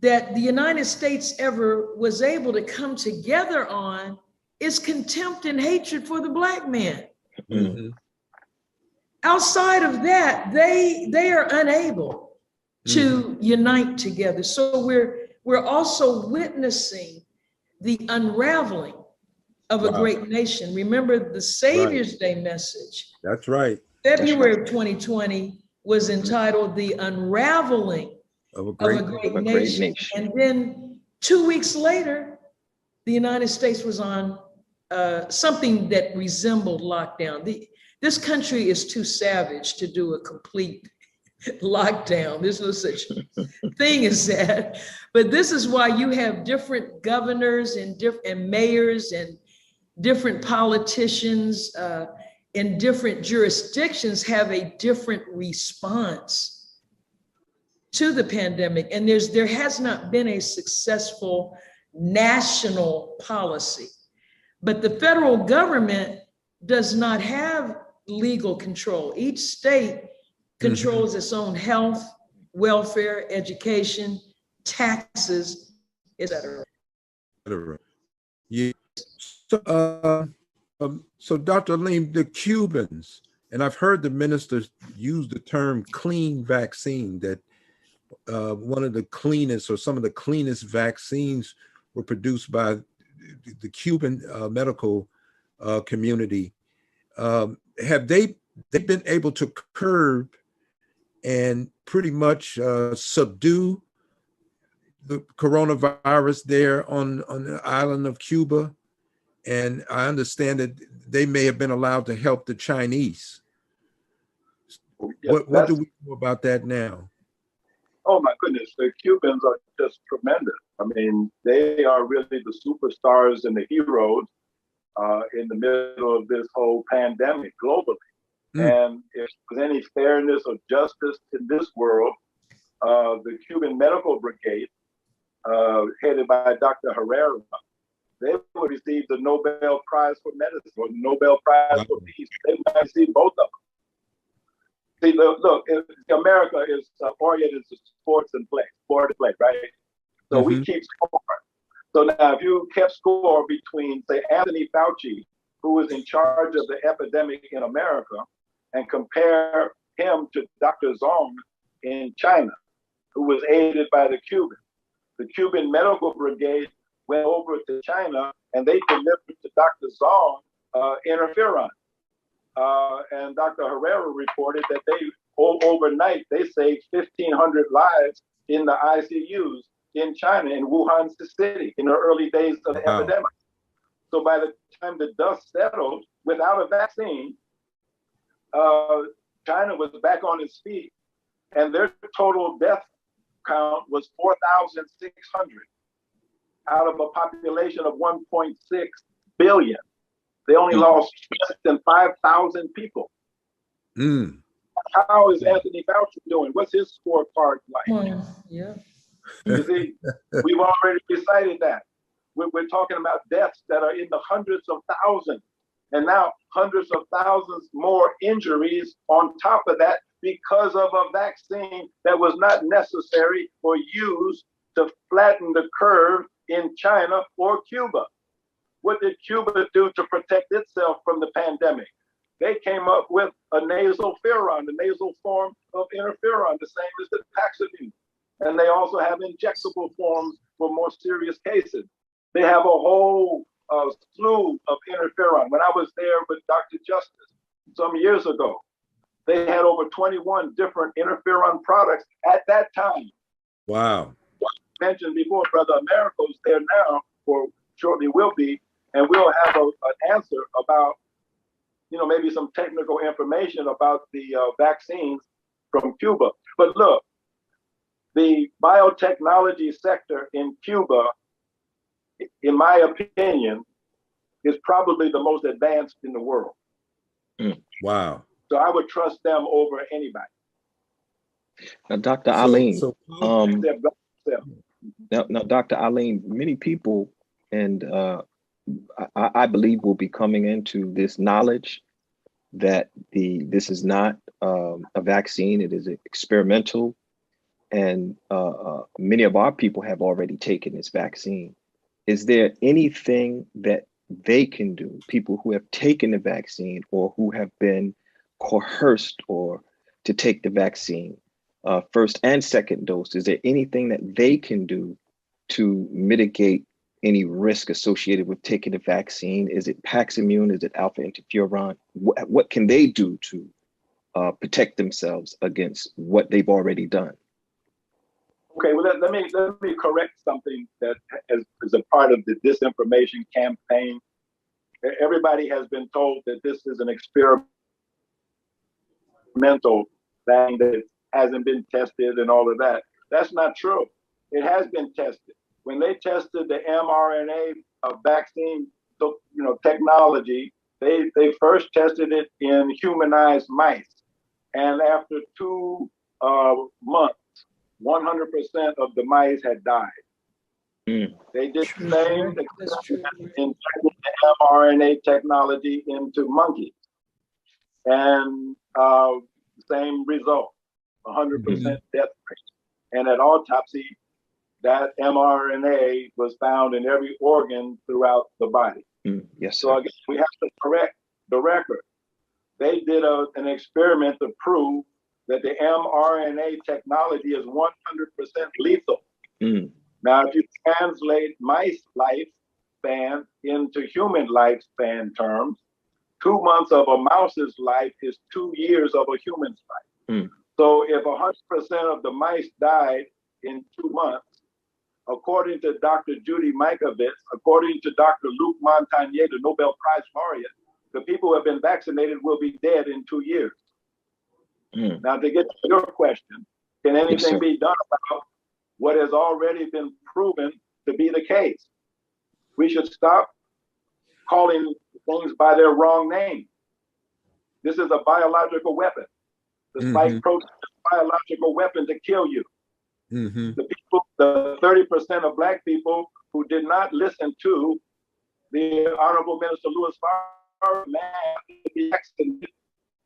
that the United States ever was able to come together on is contempt and hatred for the Black man. Outside of that, they are unable to unite together. So we're also witnessing the unraveling of a great nation. Remember the Savior's Day message. That's right. February of 2020 was entitled The Unraveling of a Great Nation. And then 2 weeks later, the United States was on something that resembled lockdown. This country is too savage to do a complete lockdown. There's no such thing as that. But this is why you have different governors and mayors and different politicians in different jurisdictions have a different response to the pandemic. And there has not been a successful national policy. But the federal government does not have legal control. Each state controls its own health, welfare, education, taxes, etc. Yeah. So Dr. Alim, the Cubans, and I've heard the ministers use the term clean vaccine, that one of the cleanest or some of the cleanest vaccines were produced by the Cuban medical community. Have they been able to curb and pretty much subdue the coronavirus there on the island of Cuba? And I understand that they may have been allowed to help the Chinese. What do we know about that now? Oh my goodness, the Cubans are just tremendous. I mean, they are really the superstars and the heroes in the middle of this whole pandemic globally. And if there's any fairness or justice in this world, the Cuban Medical Brigade, headed by Dr. Herrera, they would receive the Nobel Prize for Medicine or the Nobel Prize for Peace. They might receive both of them. See, look, America is oriented to sports and play, right? So we keep score. So now if you kept score between, say, Anthony Fauci, who is in charge of the epidemic in America, and compare him to Dr. Zong in China, who was aided by the Cubans. The Cuban Medical Brigade went over to China and they delivered to Dr. Zong interferon. And Dr. Herrera reported that overnight they saved 1,500 lives in the ICUs in China, in Wuhan City, in the early days of the epidemic. So by the time the dust settled, without a vaccine, China was back on its feet, and their total death count was 4,600 out of a population of 1.6 billion. They only lost less than 5,000 people. How is Anthony Fauci doing? What's his scorecard like? Yeah. You see, we've already decided that. We're talking about deaths that are in the hundreds of thousands, and now hundreds of thousands more injuries on top of that because of a vaccine that was not necessary or used to flatten the curve in China or Cuba. What did Cuba do to protect itself from the pandemic? They came up with a nasal ferron, the nasal form of interferon, the same as the Paxlovid. And they also have injectable forms for more serious cases. They have a whole slew of interferon. When I was there with Dr. Justice some years ago, they had over 21 different interferon products at that time. Wow. I mentioned before, Brother Americo's there now, or shortly will be, and we'll have an answer about, maybe some technical information about the vaccines from Cuba. But look, the biotechnology sector in Cuba, in my opinion, is probably the most advanced in the world. Wow. So I would trust them over anybody. Now, Dr. Alim, now, Dr. Alim, many people, and I believe will be coming into this knowledge that this is not a vaccine, it is experimental. And many of our people have already taken this vaccine. Is there anything that they can do, people who have taken the vaccine or who have been coerced or to take the vaccine, first and second dose, is there anything that they can do to mitigate any risk associated with taking the vaccine? Is it Paximune? Is it alpha interferon? What can they do to protect themselves against what they've already done? Okay, well, let me correct something that is a part of the disinformation campaign. Everybody has been told that this is an experimental thing, that it hasn't been tested and all of that. That's not true. It has been tested. When they tested the mRNA vaccine, technology, they first tested it in humanized mice, and after 2 months, 100% of the mice had died. They did the same experiment in the mRNA technology into monkeys, and same result, 100% death rate. And at autopsy, that mRNA was found in every organ throughout the body. Yes. So again, we have to correct the record. They did an experiment to prove that the mRNA technology is 100% lethal. Now, if you translate mice lifespan into human lifespan terms, 2 months of a mouse's life is 2 years of a human's life. So if 100% of the mice died in 2 months, according to Dr. Judy Mikovits, according to Dr. Luc Montagnier, the Nobel Prize laureate, the people who have been vaccinated will be dead in 2 years. Now, to get to your question, can anything be done about what has already been proven to be the case? We should stop calling things by their wrong name. This is a biological weapon. The spike protein is a biological weapon to kill you. The people, the 30% of Black people who did not listen to the Honorable Minister Louis Farrakhan,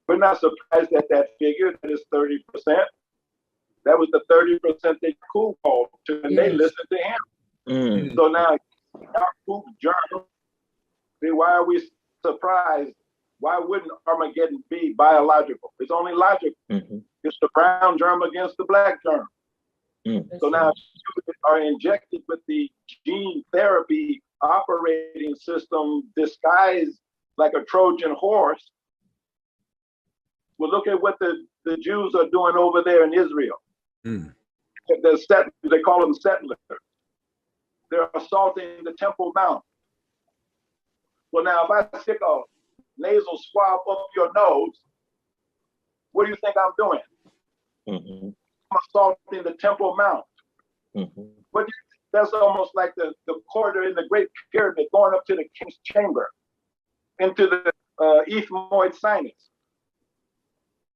we're not surprised at that figure, that is 30%. That was the 30% they cool called to, and they listened to him. So now, our poop journal, why are we surprised Why wouldn't Armageddon be biological? It's only logical. Mm-hmm. It's the brown germ against the black germ. Mm-hmm. So now you are injected with the gene therapy operating system disguised like a Trojan horse. Well, look at what the Jews are doing over there in Israel. Mm. They call them settlers. They're assaulting the Temple Mount. Well, now, if I stick a nasal swab up your nose, what do you think I'm doing? Mm-hmm. I'm assaulting the Temple Mount. Mm-hmm. That's almost like the corridor in the Great Pyramid going up to the King's Chamber, into the ethmoid sinus,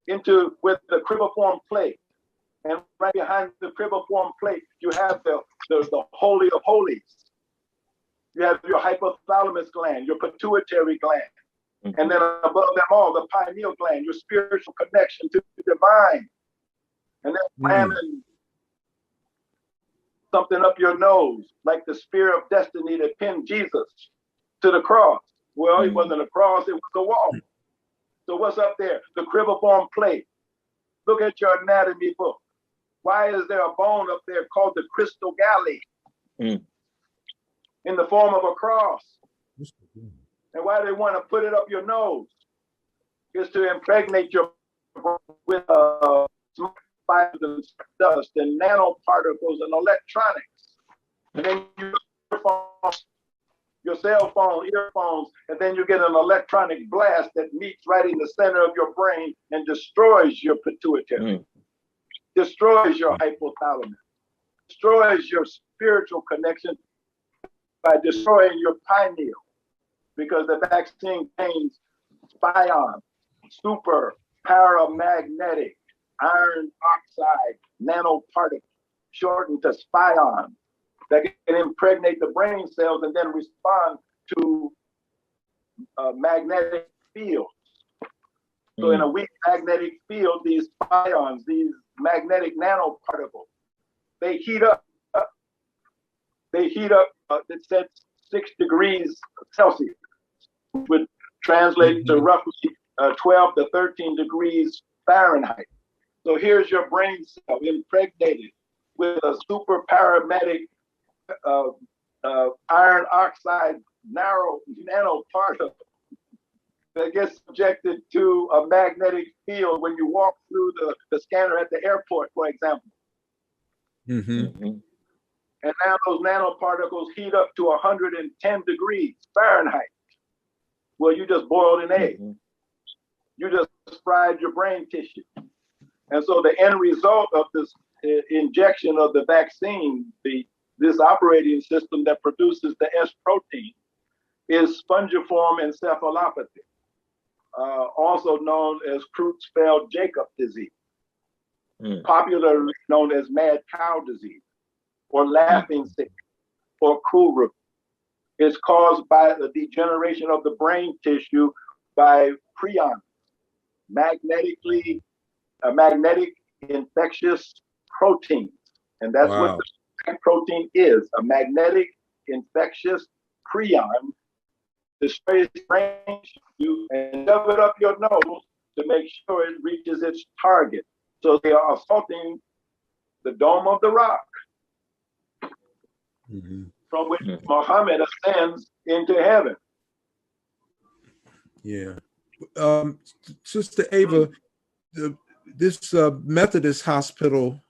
into with the cribiform plate. And right behind the cribiform plate, you have the Holy of Holies. You have your hypothalamus gland, your pituitary gland. Mm-hmm. And then above them all, the pineal gland, your spiritual connection to the divine. And then slamming something up your nose, like the spear of destiny that pinned Jesus to the cross. Well, it wasn't a cross, it was a wall. So what's up there? The cribiform plate. Look at your anatomy book. Why is there a bone up there called the crystal galley in the form of a cross? And why do they want to put it up your nose? It's to impregnate your with fibers and dust and nanoparticles and electronics. And then your cell phone, earphones, and then you get an electronic blast that meets right in the center of your brain and destroys your pituitary, destroys your hypothalamus, destroys your spiritual connection by destroying your pineal, because the vaccine contains spion, super paramagnetic iron oxide nanoparticles, shortened to spion, that can impregnate the brain cells and then respond to magnetic fields. So in a weak magnetic field, these spions, these magnetic nanoparticles, they heat up. It said 6 degrees Celsius, which would translate to roughly 12 to 13 degrees Fahrenheit. So here's your brain cell impregnated with a super paramagnetic iron oxide nanoparticle that gets subjected to a magnetic field when you walk through the scanner at the airport, for example. And now those nanoparticles heat up to 110 degrees Fahrenheit. Well, you just boiled an egg. You just fried your brain tissue. And so the end result of this injection of the vaccine, this operating system that produces the S protein, is spongiform encephalopathy, also known as Creutzfeldt-Jakob disease, popularly known as mad cow disease, or laughing sickness, or Kuru. It's caused by the degeneration of the brain tissue by prions, magnetic infectious proteins. And that's what the protein is, a magnetic infectious prion destroys brain tissue and shove it up your nose to make sure it reaches its target. So they are assaulting the Dome of the Rock, from which Muhammad ascends into heaven. Yeah. Sister Ava, this Methodist hospital,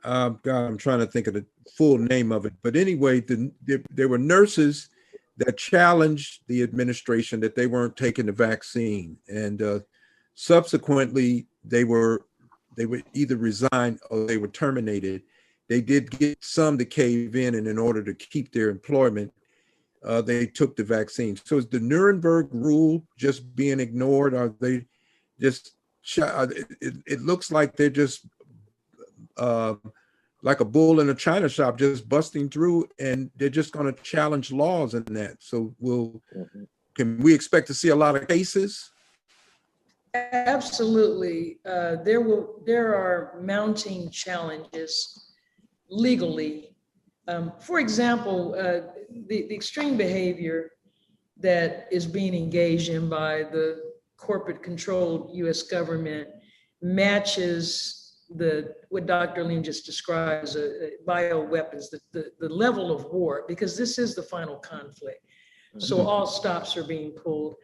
God, I'm trying to think of the full name of it. But anyway, there were nurses that challenged the administration that they weren't taking the vaccine. And subsequently, they were either resigned or they were terminated. They did get some to cave in, and in order to keep their employment, they took the vaccine. So is the Nuremberg rule just being ignored? Are they just, it looks like they're just like a bull in a china shop, just busting through, and they're just going to challenge laws in that. So can we expect to see a lot of cases? Absolutely. There are mounting challenges legally. For example, the extreme behavior that is being engaged in by the corporate controlled US government matches what Dr. Alim just described as bioweapons, the level of war, because this is the final conflict. So all stops are being pulled.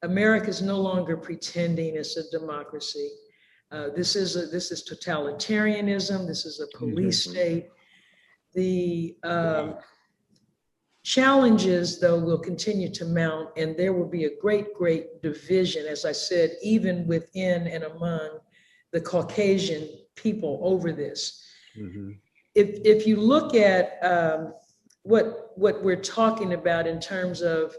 America is no longer pretending it's a democracy. This is totalitarianism. This is a police state. The challenges, though, will continue to mount, and there will be a great, great division, as I said, even within and among the Caucasian people over this. If you look at what we're talking about in terms of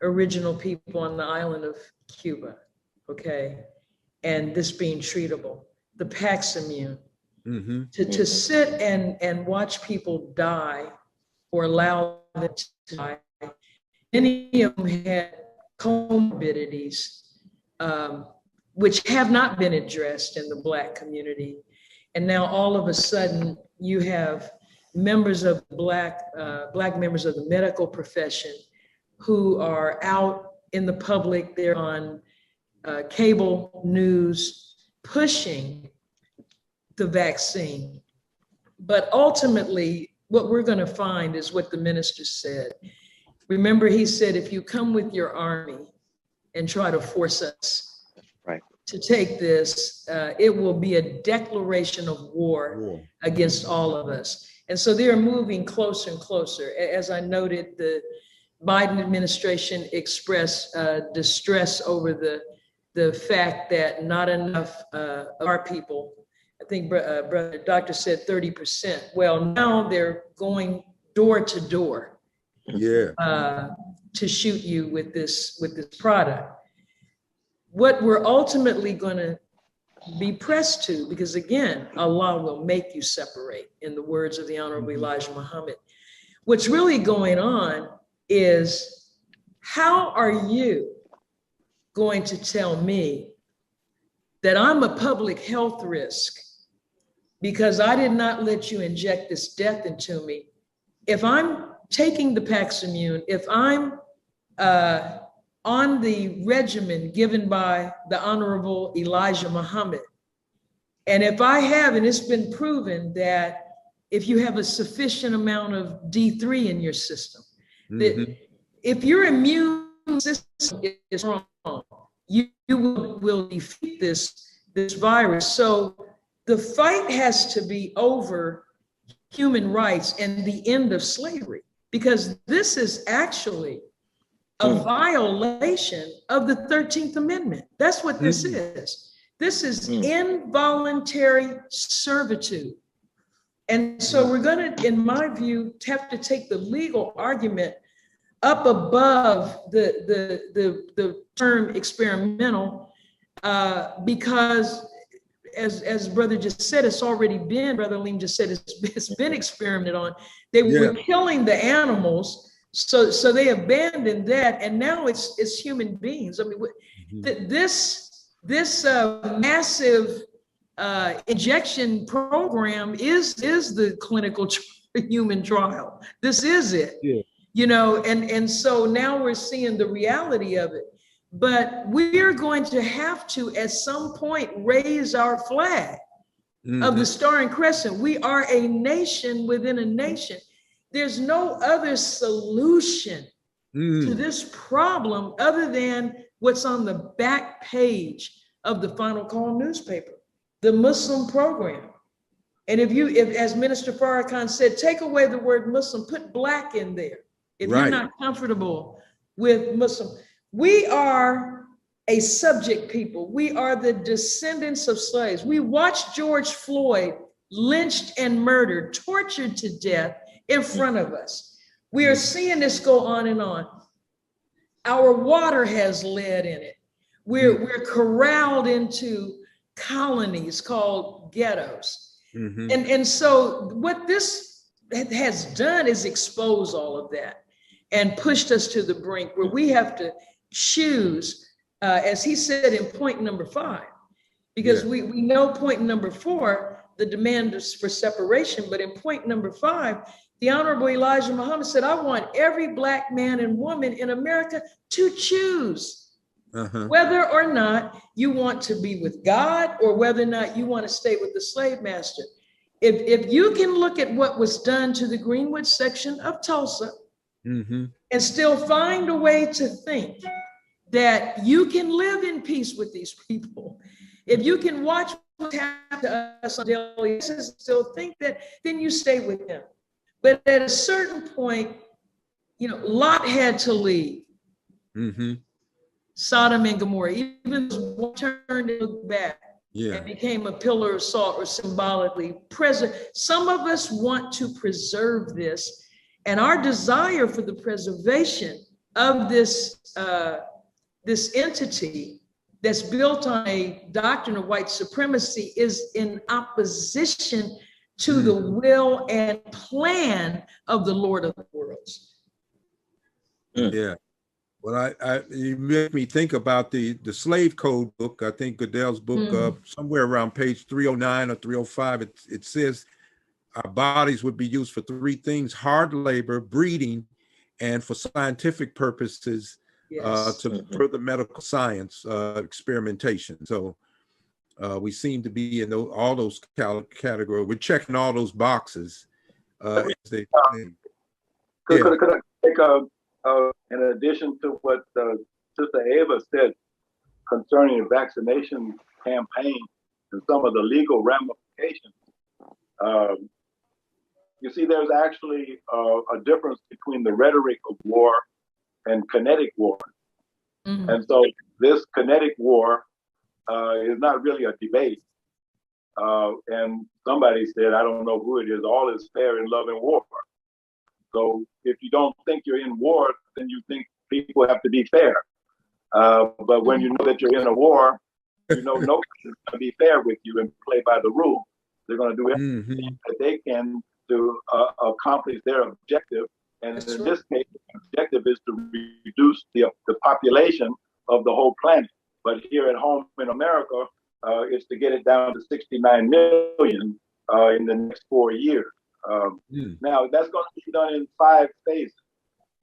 original people on the island of Cuba, okay, and this being treatable, the Pax Immune, to sit and watch people die or allow them to die. Many of them had comorbidities, which have not been addressed in the Black community. And now all of a sudden you have members of Black members of the medical profession who are out in the public, they're on cable news pushing the vaccine. But ultimately, what we're going to find is what the minister said. Remember, he said, if you come with your army and try to force us to take this, it will be a declaration of war against all of us. And so they're moving closer and closer. As I noted, the Biden administration expressed distress over the fact that not enough of our people, I think brother doctor said 30%. Well, now they're going door to door to shoot you with this product. What we're ultimately going to be pressed to, because again, Allah will make you separate, in the words of the Honorable Elijah Muhammad. What's really going on is, how are you going to tell me that I'm a public health risk because I did not let you inject this death into me? If I'm taking the Pax Immune, if I'm on the regimen given by the Honorable Elijah Muhammad, and if I have, and it's been proven that if you have a sufficient amount of D3 in your system, that if your immune system is strong, you will defeat this virus. So the fight has to be over human rights and the end of slavery, because this is actually a violation of the 13th Amendment. That's what this is. This is involuntary servitude. And so we're going to, in my view, have to take the legal argument up above the term experimental, because as brother just said, it's already been, Brother Alim just said, it's been experimented on. They were killing the animals, so they abandoned that, and now it's human beings. I mean, this massive injection program is the clinical human trial. This is it. You know, and so now we're seeing the reality of it. But we're going to have to, at some point, raise our flag of the Star and Crescent. We are a nation within a nation. There's no other solution to this problem other than what's on the back page of the Final Call newspaper, the Muslim program. And if as Minister Farrakhan said, take away the word Muslim, put Black in there. If you're not comfortable with Muslim, we are a subject people. We are the descendants of slaves. We watched George Floyd lynched and murdered, tortured to death in front of us. We are seeing this go on and on. Our water has lead in it. We're corralled into colonies called ghettos. And so what this has done is expose all of that and pushed us to the brink where we have to choose, as he said in point number 5, because we know point number 4, the demand for separation. But in point number 5, the Honorable Elijah Muhammad said, I want every Black man and woman in America to choose whether or not you want to be with God or whether or not you want to stay with the slave master. If you can look at what was done to the Greenwood section of Tulsa and still find a way to think that you can live in peace with these people, if you can watch what's happening to us on a daily basis and still think that, then you stay with them. But at a certain point, you know, Lot had to leave. Sodom and Gomorrah, even one turned and looked back and became a pillar of salt, or symbolically present. Some of us want to preserve this, and our desire for the preservation of this this entity that's built on a doctrine of white supremacy is in opposition to the will and plan of the Lord of the worlds. Yeah. Well, you make me think about the slave code book. I think Goodell's book, somewhere around page 309 or 305, it says our bodies would be used for 3 things: hard labor, breeding, and for scientific purposes, to further medical science experimentation. So we seem to be in all those categories. We're checking all those boxes. Could I take in addition to what Sister Ava said concerning the vaccination campaign and some of the legal ramifications, you see, there's actually a difference between the rhetoric of war and kinetic war. And so this kinetic war is not really a debate. And somebody said, I don't know who it is, all is fair in love and war. So if you don't think you're in war, then you think people have to be fair. But when you know that you're in a war, you know nobody's going to be fair with you and play by the rules. They're going to do everything that they can to accomplish their objective. And in this case, the objective is to reduce the population of the whole planet. But here at home in America, it's to get it down to 69 million in the next 4 years. Now, that's going to be done in 5 phases.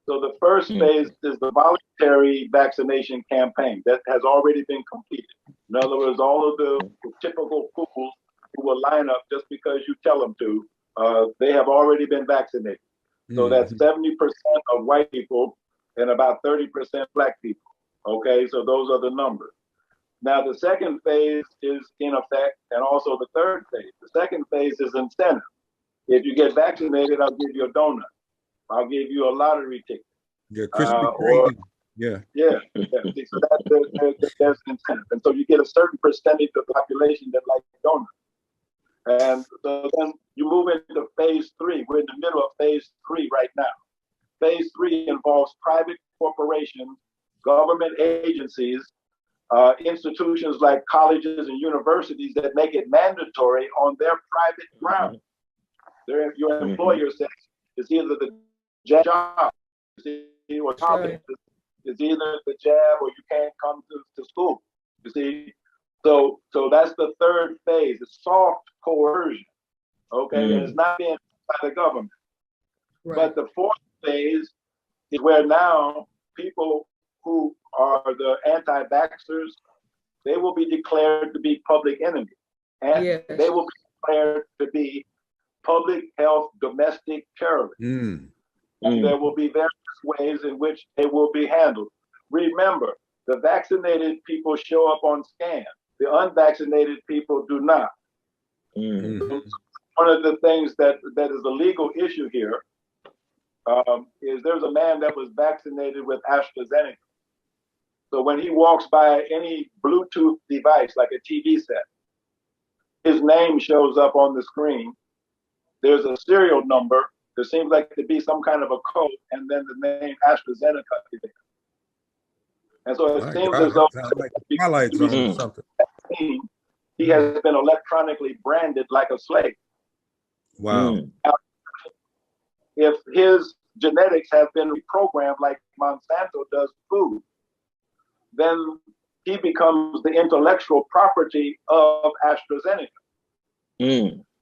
So the first phase is the voluntary vaccination campaign that has already been completed. In other words, all of the typical fools who will line up just because you tell them to, they have already been vaccinated. So that's 70% of white people and about 30% Black people. Okay, so those are the numbers. Now, the second phase is in effect, and also the third phase. The second phase is incentive. If you get vaccinated, I'll give you a donut. I'll give you a lottery ticket. Yeah, Krispy Kreme. Yeah. So there's an incentive. And so you get a certain percentage of the population that likes donuts. And so then you move into phase 3. We're in the middle of phase 3 right now. Phase 3 involves private corporations, government agencies, institutions like colleges and universities that make it mandatory on their private ground. Your employer says it's either the job, it's either the jab, or you can't come to school. You see, so that's the third phase. It's soft coercion. Okay, and it's not being by the government. But the fourth phase is where now people who are the anti-vaxxers, they will be declared to be public enemies, and they will be declared to be public health domestic terrorists. And there will be various ways in which they will be handled. Remember, the vaccinated people show up on scans. The unvaccinated people do not. One of the things that is a legal issue here is there's a man that was vaccinated with AstraZeneca. So when he walks by any Bluetooth device, like a TV set, his name shows up on the screen. There's a serial number. There seems like to be some kind of a code, and then the name AstraZeneca is there. And so it seems as though he has been electronically branded like a slave. Wow. Now, if his genetics have been reprogrammed like Monsanto does food, then he becomes the intellectual property of AstraZeneca.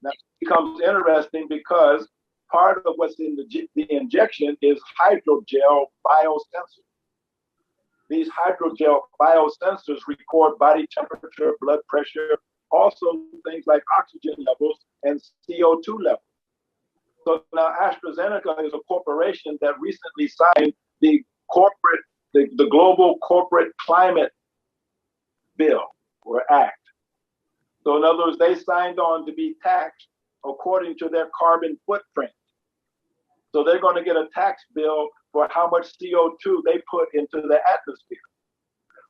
Now it becomes interesting because part of what's in the injection is hydrogel biosensors. These hydrogel biosensors record body temperature, blood pressure, also things like oxygen levels and CO2 levels. So now AstraZeneca is a corporation that recently signed the global corporate climate bill or act. So in other words, they signed on to be taxed according to their carbon footprint. So they're going to get a tax bill for how much CO2 they put into the atmosphere.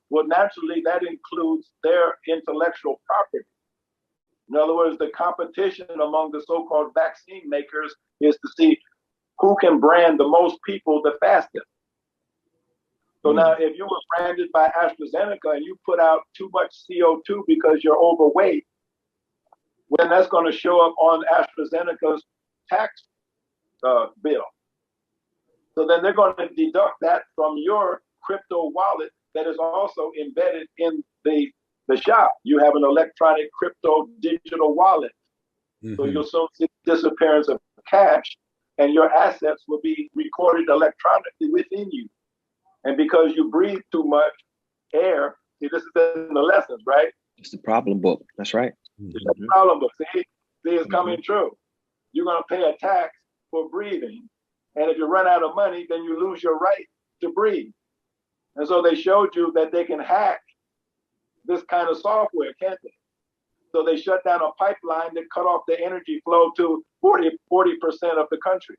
Well, naturally, that includes their intellectual property. In other words, the competition among the so-called vaccine makers is to see who can brand the most people the fastest. So now if you were branded by AstraZeneca and you put out too much CO2 because you're overweight, well, then that's going to show up on AstraZeneca's tax bill. So then they're going to deduct that from your crypto wallet that is also embedded in the shop. You have an electronic crypto digital wallet. So you'll soon see the disappearance of cash and your assets will be recorded electronically within you. And because you breathe too much air, see, this is in the lessons, right? It's the problem book. That's right. It's the problem book. See, it's coming true. You're going to pay a tax for breathing. And if you run out of money, then you lose your right to breathe. And so they showed you that they can hack this kind of software, can't they? So they shut down a pipeline that cut off the energy flow to 40% of the country.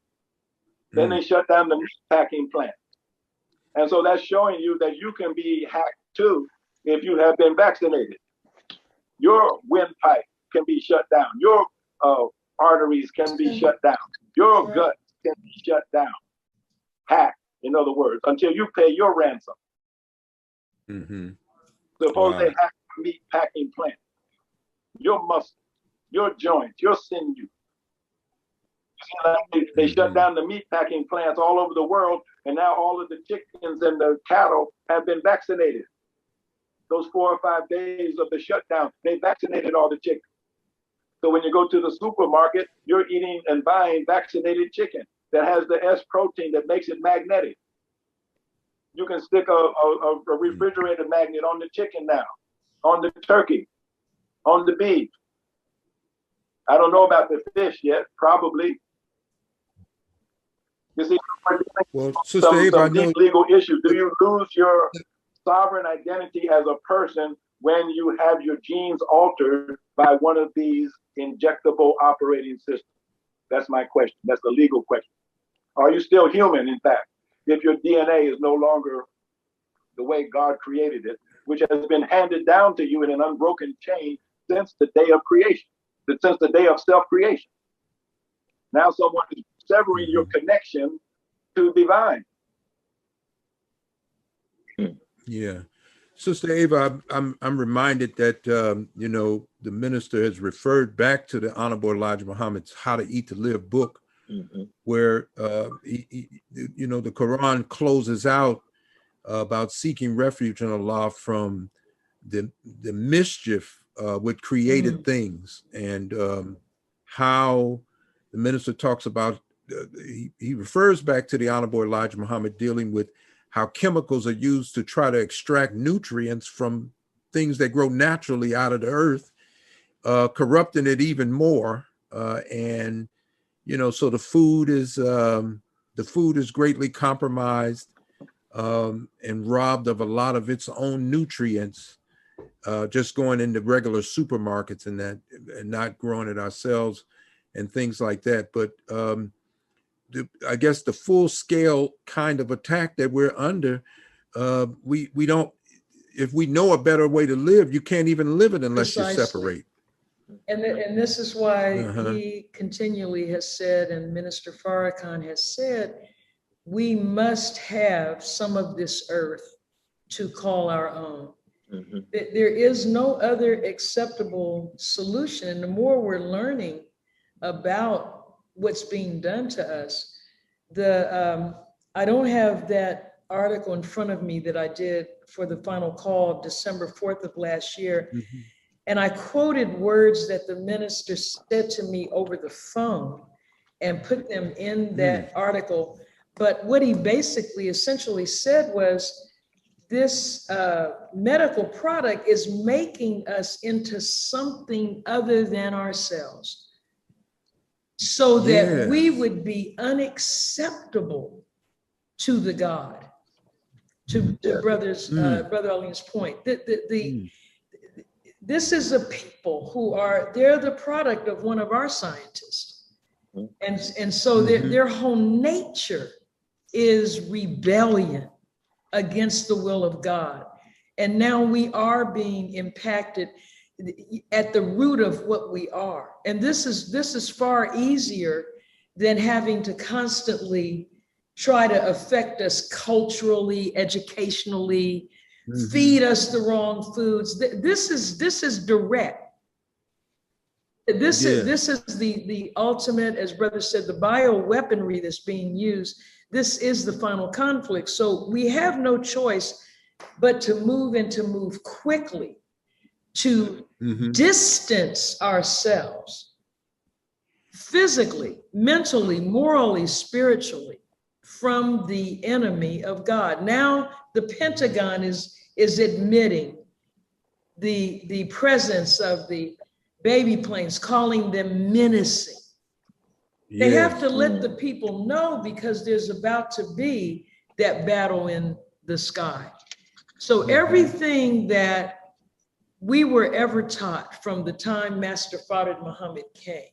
Then they shut down the packing plant. And so that's showing you that you can be hacked too if you have been vaccinated. Your windpipe can be shut down. Your arteries can be shut down. Your gut can be shut down. Hacked, in other words, until you pay your ransom. Suppose they hack a meat packing plant. Your muscle, your joints, your sinew. They shut down the meat packing plants all over the world, and now all of the chickens and the cattle have been vaccinated. Those 4 or 5 days of the shutdown, they vaccinated all the chickens. So when you go to the supermarket, you're eating and buying vaccinated chicken that has the S protein that makes it magnetic. You can stick a refrigerator magnet on the chicken now, on the turkey, on the beef. I don't know about the fish yet, probably. You see, well, Sister Ava, some deep legal issues. Do you lose your sovereign identity as a person when you have your genes altered by one of these injectable operating systems? That's my question. That's the legal question. Are you still human, in fact, if your DNA is no longer the way God created it, which has been handed down to you in an unbroken chain since the day of creation, since the day of self-creation? Now someone is severing your connection to divine. Yeah. Sister Ava, I'm reminded that, you know, the minister has referred back to the Honorable Elijah Muhammad's How to Eat to Live book, where, you know, the Quran closes out about seeking refuge in Allah from the mischief with created things, and how the minister talks about, he refers back to the Honorable Elijah Muhammad dealing with how chemicals are used to try to extract nutrients from things that grow naturally out of the earth, corrupting it even more. And, you know, so the food is greatly compromised and robbed of a lot of its own nutrients, just going into regular supermarkets and that, and not growing it ourselves and things like that. But I guess the full scale kind of attack that we're under, we don't, if we know a better way to live, you can't even live it unless you separate. And this is why he continually has said, and Minister Farrakhan has said, we must have some of this earth to call our own. There is no other acceptable solution. And the more we're learning about what's being done to us, I don't have that article in front of me that I did for the final call of December 4th of last year. And I quoted words that the minister said to me over the phone and put them in that article. But what he basically essentially said was, this medical product is making us into something other than ourselves, so that we would be unacceptable to the God. To Brother Alim's point, this is a people who they're the product of one of our scientists. And so their whole nature is rebellion against the will of God. And now we are being impacted at the root of what we are. And this is far easier than having to constantly try to affect us culturally, educationally, feed us the wrong foods. This is direct. This is the ultimate, as brother said, the bioweaponry that's being used. This is the final conflict. So we have no choice but to move quickly to distance ourselves physically, mentally, morally, spiritually from the enemy of God. Now the Pentagon is admitting the presence of the baby planes, calling them menacing. They have to let the people know, because there's about to be that battle in the sky. So everything that we were ever taught from the time Master Fard Muhammad came,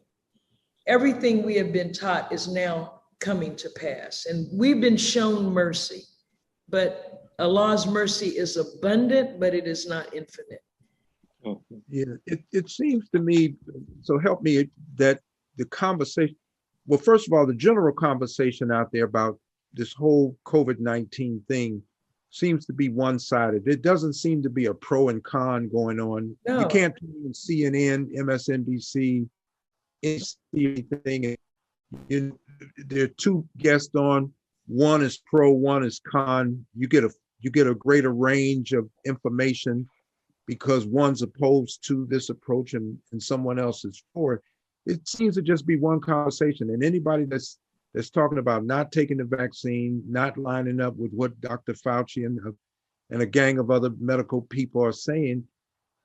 everything we have been taught is now coming to pass. And we've been shown mercy, but Allah's mercy is abundant, but it is not infinite. Yeah, it seems to me, so help me, that the conversation, well, first of all, the general conversation out there about this whole COVID-19 thing seems to be one-sided. It doesn't seem to be a pro and con going on. No. You can't even CNN, MSNBC, see anything. There are two guests on. One is pro, one is con. You get a greater range of information because one's opposed to this approach and someone else is for it. It seems to just be one conversation. And anybody that's talking about not taking the vaccine, not lining up with what Dr. Fauci and a gang of other medical people are saying,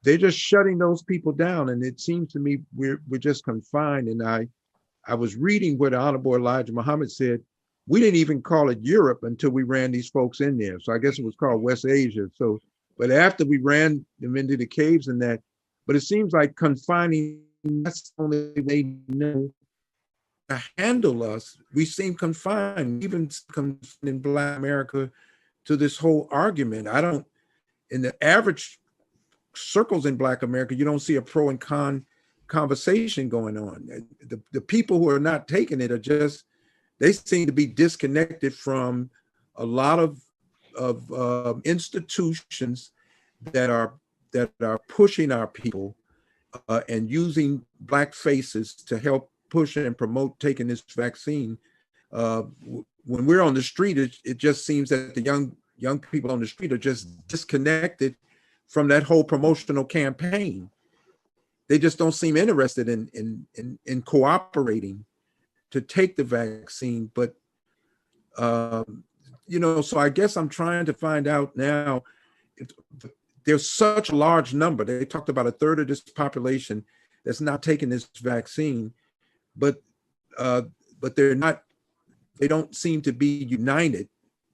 they're just shutting those people down. And it seems to me we're just confined. And I was reading what Honorable Elijah Muhammad said. We didn't even call it Europe until we ran these folks in there. So I guess it was called West Asia. So, but after we ran them into the caves and that, but it seems like confining, that's the only way they know to handle us. We seem confined, even in Black America, to this whole argument. In the average circles in Black America, you don't see a pro and con conversation going on. The people who are not taking it they seem to be disconnected from a lot of institutions that are pushing our people and using Black faces to help push and promote taking this vaccine. When we're on the street, it just seems that the young people on the street are just disconnected from that whole promotional campaign. They just don't seem interested in cooperating to take the vaccine. But so I guess I'm trying to find out now. There's such a large number. They talked about a third of this population that's not taking this vaccine, but they don't seem to be united.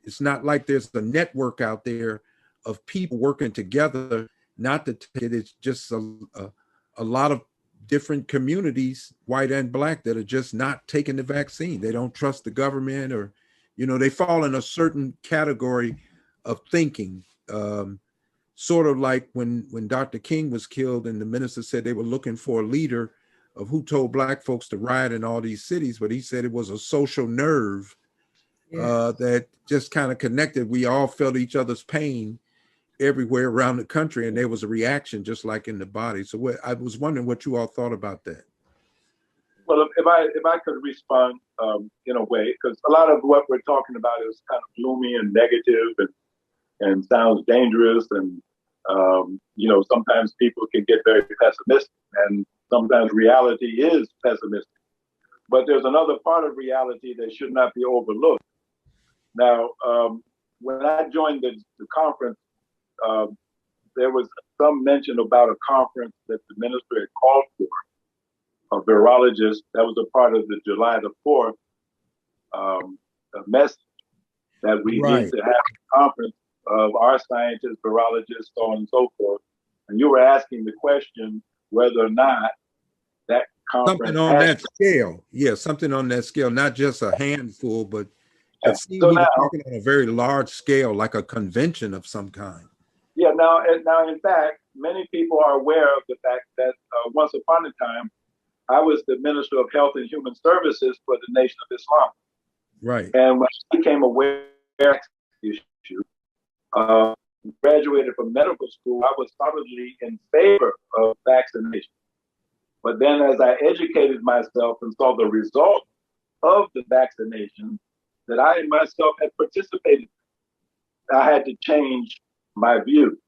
It's not like there's a network out there of people working together not to take it. It's just a lot of different communities, white and Black, that are just not taking the vaccine. They don't trust the government, or, they fall in a certain category of thinking. Sort of like when Dr. King was killed and the minister said they were looking for a leader of who told Black folks to riot in all these cities, but he said it was a social nerve that just kind of connected. We all felt each other's pain everywhere around the country, and there was a reaction just like in the body. So I was wondering what you all thought about that. Well, if I could respond in a way, because a lot of what we're talking about is kind of gloomy and negative and sounds dangerous, and Sometimes people can get very pessimistic, and sometimes reality is pessimistic. But there's another part of reality that should not be overlooked. Now, when I joined the conference, there was some mention about a conference that the minister had called for, a virologist. That was a part of the July the 4th message that we need to have a conference of our scientists, virologists, so on and so forth. And you were asking the question whether or not that conference something on that scale. Yeah, something on that scale, not just a handful, but it seemed he was talking on a very large scale, like a convention of some kind. Yeah, now in fact, many people are aware of the fact that once upon a time, I was the Minister of Health and Human Services for the Nation of Islam. Right. And when I became aware of the issue, graduated from medical school, I was solidly in favor of vaccination. But then as I educated myself and saw the result of the vaccination that I myself had participated in, I had to change my view.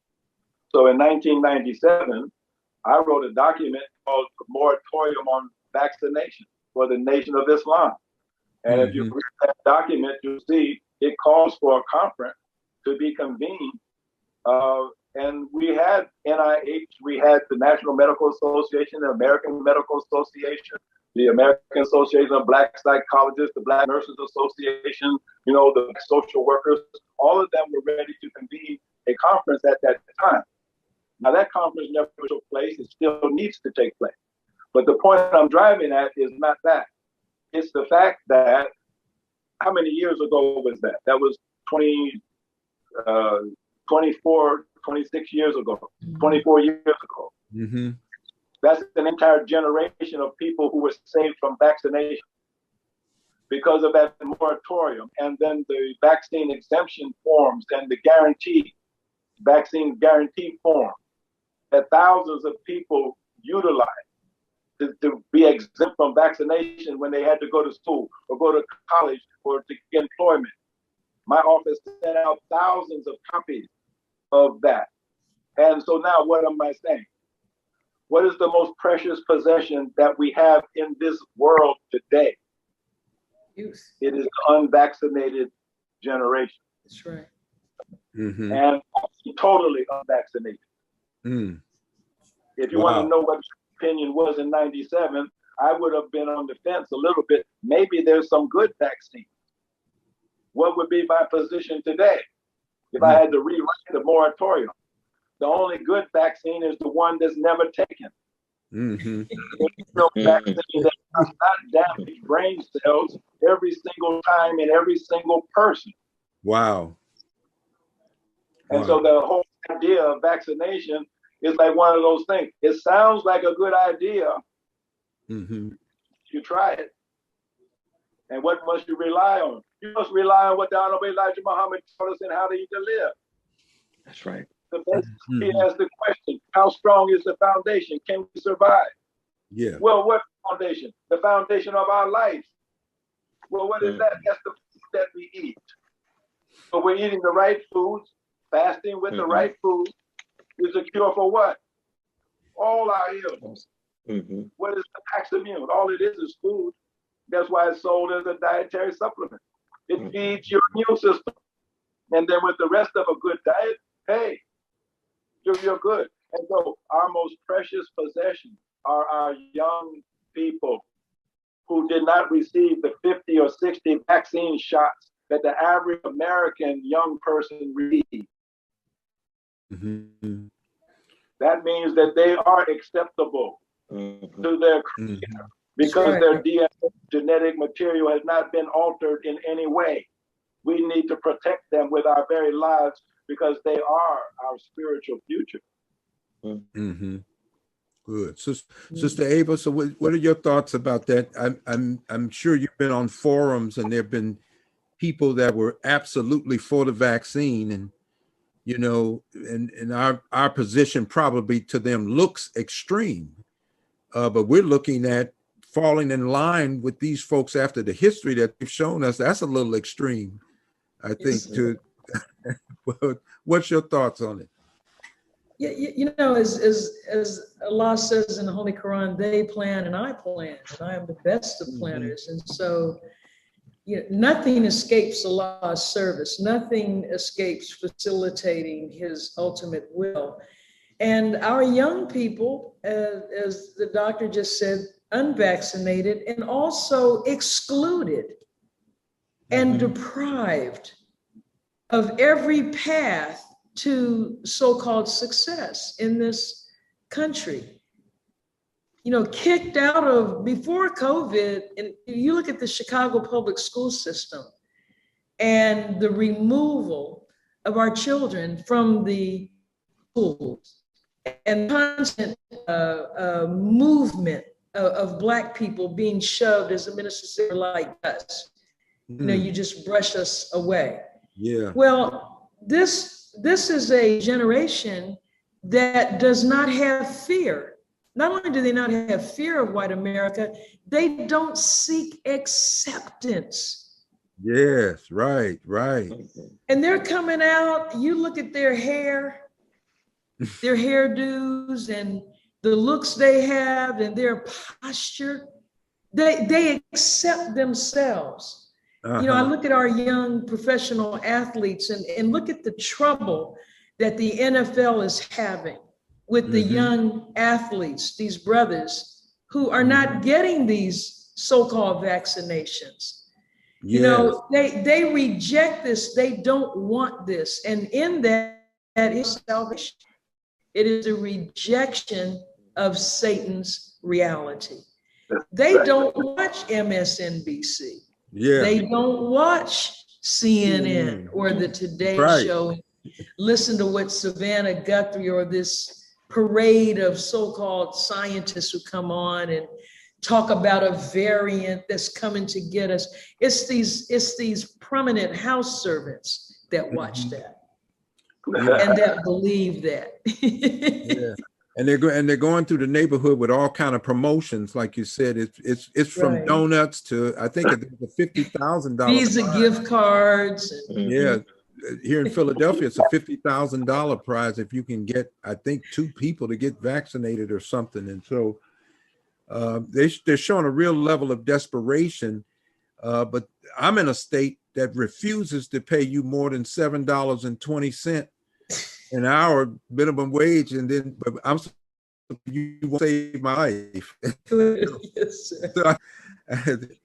So in 1997, I wrote a document called the Moratorium on Vaccination for the Nation of Islam. And if you read that document, you'll see it calls for a conference to be convened. And we had NIH, we had the National Medical Association, the American Medical Association, the American Association of Black Psychologists, the Black Nurses Association, the social workers, all of them were ready to convene a conference at that time. Now that conference never took place, it still needs to take place. But the point I'm driving at is not that. It's the fact that, how many years ago was that? That was 24, 26 years ago, 24 years ago. Mm-hmm. That's an entire generation of people who were saved from vaccination because of that moratorium, and then the vaccine exemption forms and the vaccine guarantee form that thousands of people utilized to be exempt from vaccination when they had to go to school or go to college or to get employment. My office sent out thousands of copies of that. And so now what am I saying? What is the most precious possession that we have in this world today? Youth. It is the unvaccinated generation. That's right. Mm-hmm. And totally unvaccinated. Mm. If you want to know what your opinion was in 97, I would have been on the fence a little bit. Maybe there's some good vaccine. What would be my position today if I had to rewrite the moratorium? The only good vaccine is the one that's never taken. Mm-hmm. There's no vaccine that does not damage brain cells every single time in every single person. Wow. And so the whole idea of vaccination is like one of those things. It sounds like a good idea. Mm-hmm. You try it. And what must you rely on? You must rely on what the Honorable Elijah Muhammad taught us and how to eat to live. That's right. He asked the question, how strong is the foundation? Can we survive? Yeah. Well, what foundation? The foundation of our life. Well, what is that? That's the food that we eat. So we're eating the right foods, fasting with the right food is a cure for what? All our ills. What is the Max Immune? All it is food. That's why it's sold as a dietary supplement. It feeds your immune system. And then with the rest of a good diet, hey, you're good. And so our most precious possessions are our young people who did not receive the 50 or 60 vaccine shots that the average American young person received. Mm-hmm. That means that they are acceptable to their creator because their DNA genetic material has not been altered in any way. We need to protect them with our very lives because they are our spiritual future. Mm-hmm. Good. Sister Ava, so what are your thoughts about that? I'm sure you've been on forums and there have been people that were absolutely for the vaccine, and and our position probably to them looks extreme, but we're looking at falling in line with these folks after the history that they've shown us. That's a little extreme, I think. What's your thoughts on it? You know, as Allah says in the Holy Quran, they plan and I plan, and I am the best of planners. And so, you know, nothing escapes Allah's service. Nothing escapes facilitating His ultimate will. And our young people, as the doctor just said, unvaccinated and also excluded and deprived of every path to so-called success in this country. You know, kicked out of, before COVID, and you look at the Chicago public school system and the removal of our children from the schools and constant movement of Black people being shoved, as the minister said, like us. You know, you just brush us away. Yeah. Well, this is a generation that does not have fear. Not only do they not have fear of white America, they don't seek acceptance. Yes, right. And they're coming out, you look at their hair, their hairdos and the looks they have and their posture, they accept themselves. You know, I look at our young professional athletes and look at the trouble that the NFL is having with the young athletes, these brothers who are not getting these so-called vaccinations. Yes. You know, they reject this, they don't want this. And in that is salvation. It is a rejection of Satan's reality. They don't watch MSNBC. Yeah. They don't watch CNN or the Today Show. Listen to what Savannah Guthrie or this parade of so-called scientists who come on and talk about a variant that's coming to get us. It's these prominent house servants that watch that and that believe that. Yeah. And they're going through the neighborhood with all kind of promotions, like you said. It's from donuts to, I think it's a $50,000 Visa gift cards. Yeah, here in Philadelphia, it's a $50,000 prize if you can get, I think, 2 people to get vaccinated or something. And so they're showing a real level of desperation. But I'm in a state that refuses to pay you more than $7.20 an hour minimum wage, and then but you won't save my life. Yes, sir. So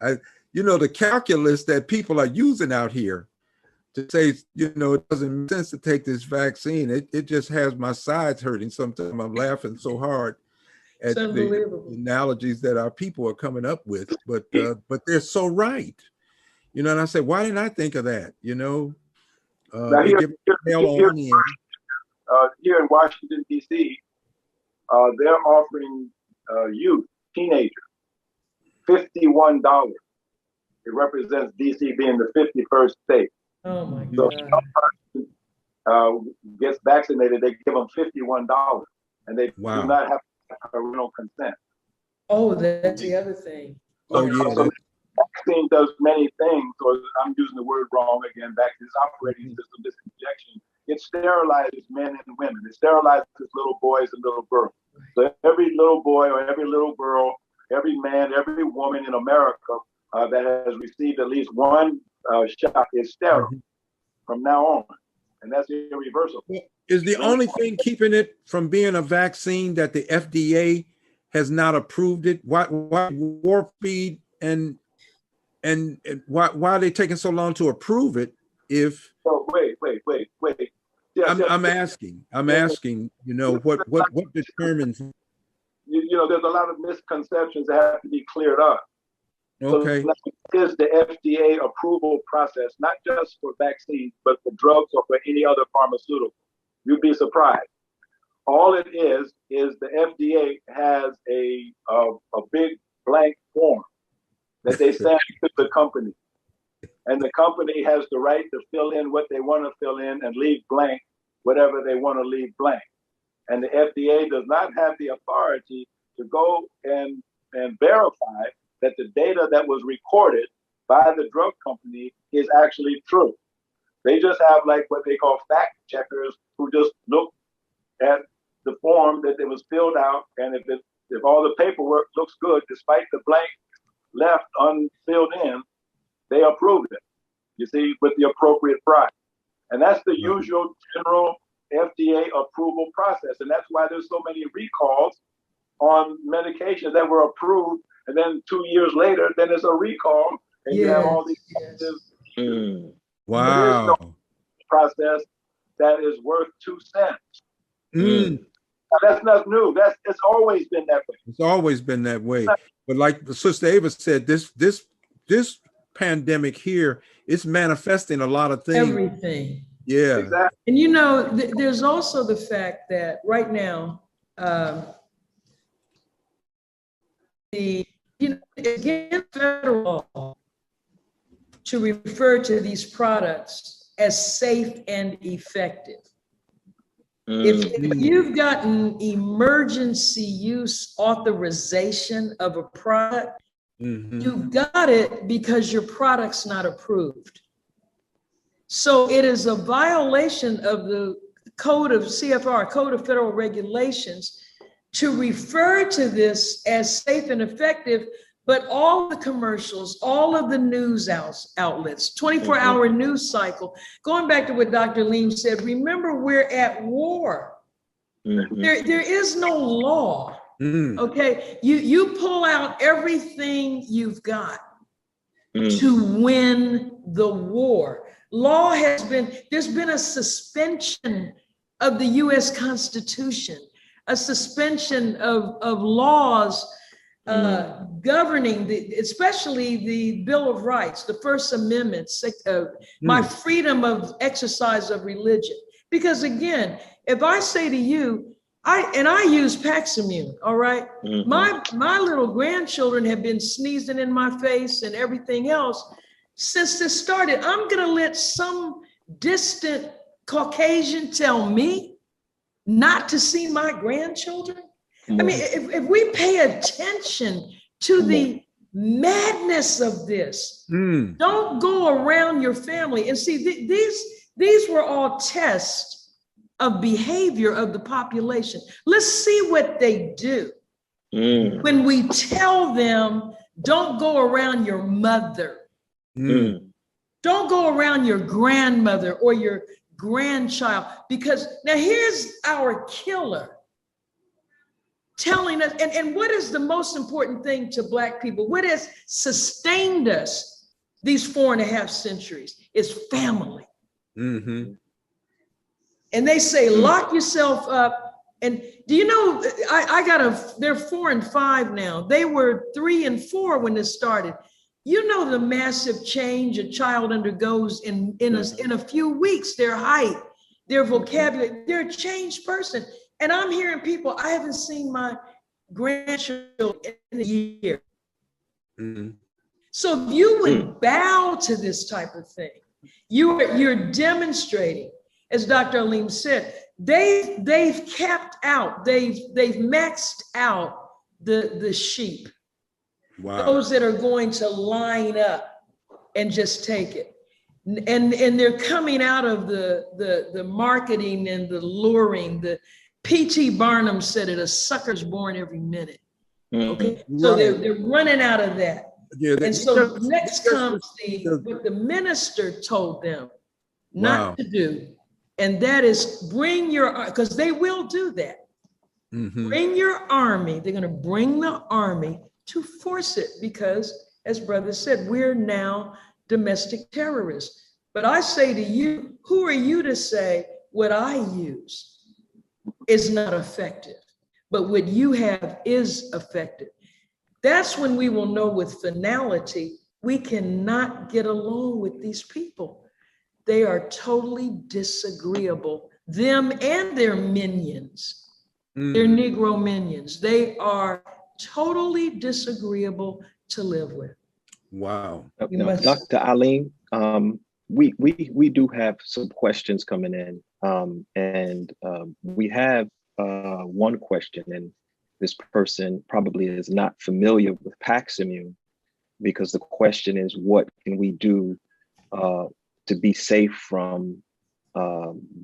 I, you know, the calculus that people are using out here to say, you know, it doesn't make sense to take this vaccine. It just has my sides hurting. Sometimes I'm laughing so hard at the analogies that our people are coming up with, but they're so right. You know, and I say, why didn't I think of that? You know, here in Washington, D.C., they're offering youth, teenagers, $51. It represents D.C. being the 51st state. Oh my So God. if some person gets vaccinated, they give them $51, and they do not have parental consent. Oh, that's the other thing. So the vaccine does many things, or I'm using the word wrong again, this operating system, this injection. It sterilizes men and women. It sterilizes little boys and little girls. So every little boy or every little girl, every man, every woman in America that has received at least one shot is sterile from now on. And that's irreversible. Is the only thing keeping it from being a vaccine that the FDA has not approved it? Why warp speed and why are they taking so long to approve it? If wait. I'm asking, you know, what determines? You know, there's a lot of misconceptions that have to be cleared up. Okay. So is the FDA approval process, not just for vaccines, but for drugs or for any other pharmaceutical? You'd be surprised. All it is the FDA has a big blank form that they send to the company. And the company has the right to fill in what they want to fill in and leave blank whatever they want to leave blank. And the FDA does not have the authority to go and verify that the data that was recorded by the drug company is actually true. They just have like what they call fact checkers who just look at the form that it was filled out, and if all the paperwork looks good, despite the blank left unfilled in, they approved it, you see, with the appropriate price. And that's the usual general FDA approval process. And that's why there's so many recalls on medications that were approved. And then 2 years later, then there's a recall, and you have all these Wow. There is no process that is worth 2 cents. Now, that's not new. It's always been that way. It's always been that way. But like the Sister Ava said, this pandemic here, it's manifesting a lot of things. Everything. Yeah. Exactly. And you know, there's also the fact that right now, it's against federal law to refer to these products as safe and effective. If you've gotten emergency use authorization of a product, you got it because your product's not approved. So it is a violation of the code of CFR, Code of Federal Regulations, to refer to this as safe and effective, but all the commercials, all of the news outlets, 24-hour news cycle, going back to what Dr. Alim said, remember, we're at war. There is no law. Okay, you pull out everything you've got to win the war. Law has been, there's been a suspension of the US Constitution, a suspension of laws governing especially the Bill of Rights, the First Amendment, my freedom of exercise of religion. Because again, if I say to you, I use Paximune, all right? My little grandchildren have been sneezing in my face and everything else since this started. I'm gonna let some distant Caucasian tell me not to see my grandchildren? I mean, if we pay attention to the madness of this, don't go around your family and see these were all tests of behavior of the population. Let's see what they do when we tell them, don't go around your mother. Don't go around your grandmother or your grandchild, because now here's our killer telling us, and what is the most important thing to Black people? What has sustained us these 4.5 centuries is family. And they say, lock yourself up. And do you know, they're 4 and 5 now. They were 3 and 4 when this started. You know the massive change a child undergoes in a few weeks, their height, their vocabulary, they're a changed person. And I'm hearing people, I haven't seen my grandchildren in a year. So if you would bow to this type of thing, you're demonstrating, as Dr. Alim said, they've capped out, they've maxed out the sheep. Wow. Those that are going to line up and just take it. And they're coming out of the marketing and the luring. The P.T. Barnum said it, a sucker's born every minute. Okay, so they're running out of that. And so next comes what the minister told them not to do. And that is bring your, because they will do that. Bring your army. They're going to bring the army to force it, because, as brother said, we're now domestic terrorists. But I say to you, who are you to say what I use is not effective, but what you have is effective? That's when we will know with finality, we cannot get along with these people. They are totally disagreeable, them and their minions, their Negro minions. They are totally disagreeable to live with. Wow. Now, Dr. Alim, we do have some questions coming in, and we have one question, and this person probably is not familiar with Paximune, because the question is, what can we do to be safe from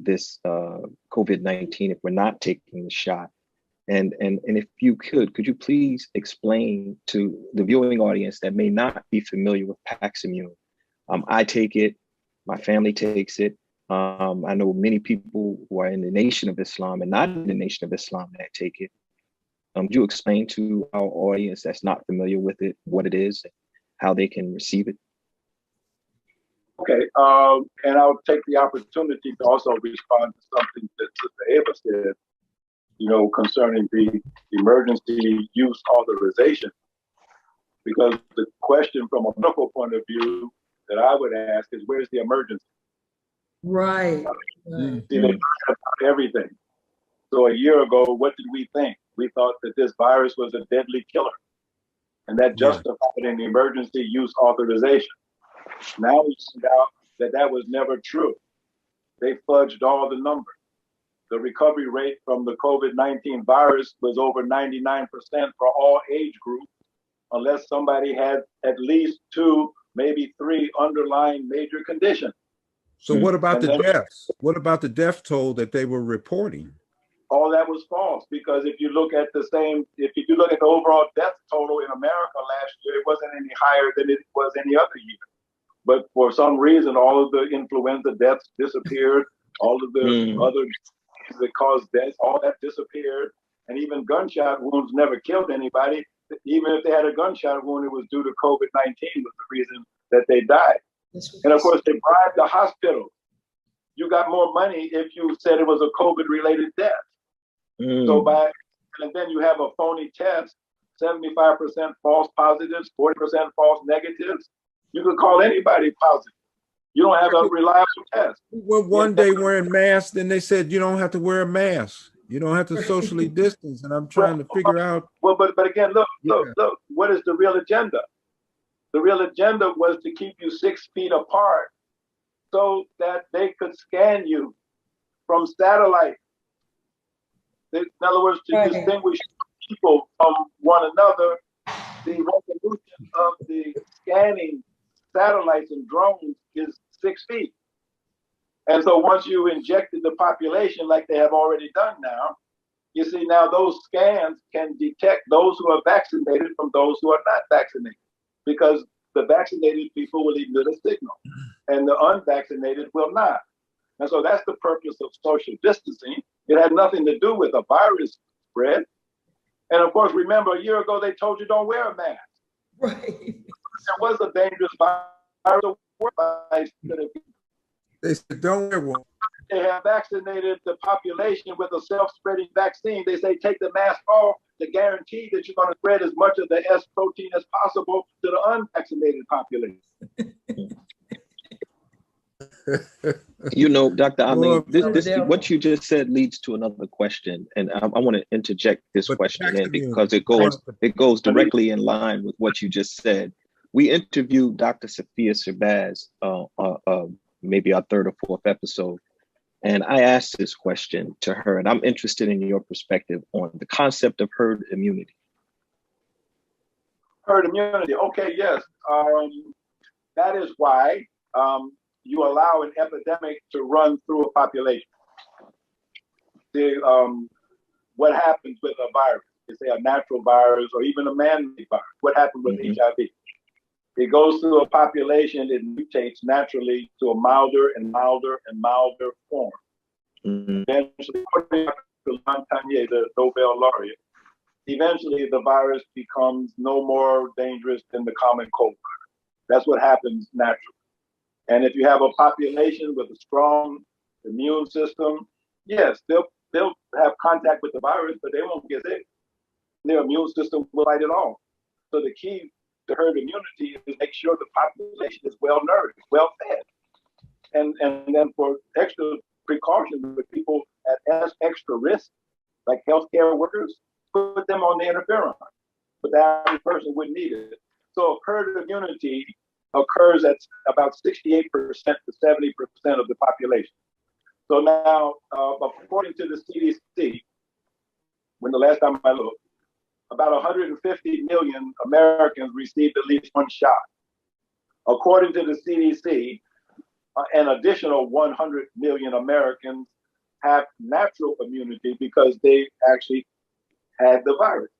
this COVID-19 if we're not taking the shot. And if you could you please explain to the viewing audience that may not be familiar with Paximune? I take it, my family takes it. I know many people who are in the Nation of Islam and not in the Nation of Islam that take it. Would you explain to our audience that's not familiar with it, what it is, and how they can receive it? Okay, and I'll take the opportunity to also respond to something that Sister Ava said, concerning the emergency use authorization. Because the question from a medical point of view that I would ask is, where's the emergency? Right. See, they talk about everything. So a year ago, what did we think? We thought that this virus was a deadly killer, and that justified an emergency use authorization. Now we find out that that was never true. They fudged all the numbers. The recovery rate from the COVID-19 virus was over 99% for all age groups, unless somebody had at least 2, maybe 3 underlying major conditions. So what about the deaths? What about the death toll that they were reporting? All that was false, because if you look at the overall death total in America last year, it wasn't any higher than it was any other year. But for some reason, all of the influenza deaths disappeared. All of the other diseases that caused deaths, all that disappeared. And even gunshot wounds never killed anybody. Even if they had a gunshot wound, it was due to COVID-19 was the reason that they died. And of course, they bribed the hospital. You got more money if you said it was a COVID-related death. And then you have a phony test, 75% false positives, 40% false negatives. You could call anybody positive. You don't have a reliable test. Well, one day wearing masks, then they said you don't have to wear a mask. You don't have to socially distance. And I'm trying to figure out. Well, but again, look, what is the real agenda? The real agenda was to keep you 6 feet apart so that they could scan you from satellite. In other words, to distinguish people from one another. The resolution of the scanning satellites and drones is 6 feet. And so once you injected the population like they have already done now, you see now those scans can detect those who are vaccinated from those who are not vaccinated, because the vaccinated people will emit a signal and the unvaccinated will not. And so that's the purpose of social distancing. It had nothing to do with a virus spread. And of course, remember, a year ago, they told you don't wear a mask. Right. There was a dangerous virus. They said don't wear one. They have vaccinated the population with a self-spreading vaccine. They say take the mask off to guarantee that you're going to spread as much of the S protein as possible to the unvaccinated population. Dr. Alim, what you just said leads to another question, and I want to interject this question in because it goes directly in line with what you just said. We interviewed Dr. Sophia Sirbaz, maybe our 3rd or 4th episode, and I asked this question to her, and I'm interested in your perspective on the concept of herd immunity. Herd immunity, okay, yes. That is why you allow an epidemic to run through a population. What happens with a virus, say a natural virus or even a man-made virus, what happened with HIV? It goes through a population, it mutates naturally to a milder and milder and milder form. Eventually, according to Montagnier, the Nobel laureate, eventually the virus becomes no more dangerous than the common cold virus. That's what happens naturally. And if you have a population with a strong immune system, yes, they'll have contact with the virus, but they won't get sick. Their immune system will fight it off. So the key to herd immunity is make sure the population is well nourished, well fed. And then for extra precautions with people at extra risk, like healthcare workers, put them on the interferon. But the average person wouldn't need it. So herd immunity occurs at about 68% to 70% of the population. So now, according to the CDC, when the last time I looked, about 150 million Americans received at least one shot. According to the CDC, an additional 100 million Americans have natural immunity because they actually had the virus.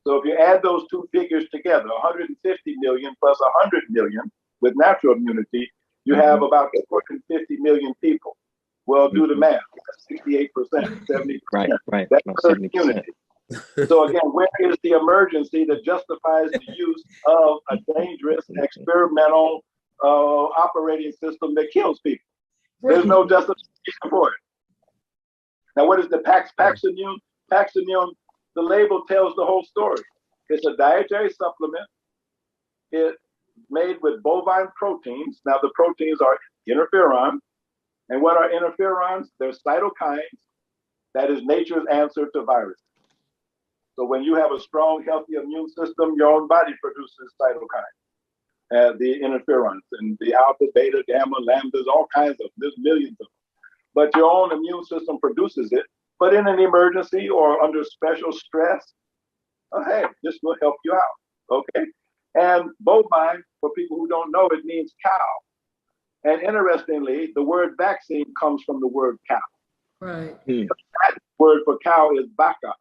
So if you add those two figures together, 150 million plus 100 million with natural immunity, you have about 250 million people. Well, do the math. That's 68%, 70%. Right. That's No, herd 70%. immunity. So again, where is the emergency that justifies the use of a dangerous experimental operating system that kills people? There's no justification for it. Now, what is the Paximune? Paximune, the label tells the whole story. It's a dietary supplement. It's made with bovine proteins. Now, the proteins are interferon. And what are interferons? They're cytokines. That is nature's answer to viruses. So when you have a strong, healthy immune system, your own body produces cytokines, the interferons, and the alpha, beta, gamma, lambdas, all kinds of them. There's millions of them. But your own immune system produces it. But in an emergency or under special stress, hey, this will help you out, okay? And bovine, for people who don't know, it means cow. And interestingly, the word vaccine comes from the word cow. Right. That word for cow is baka.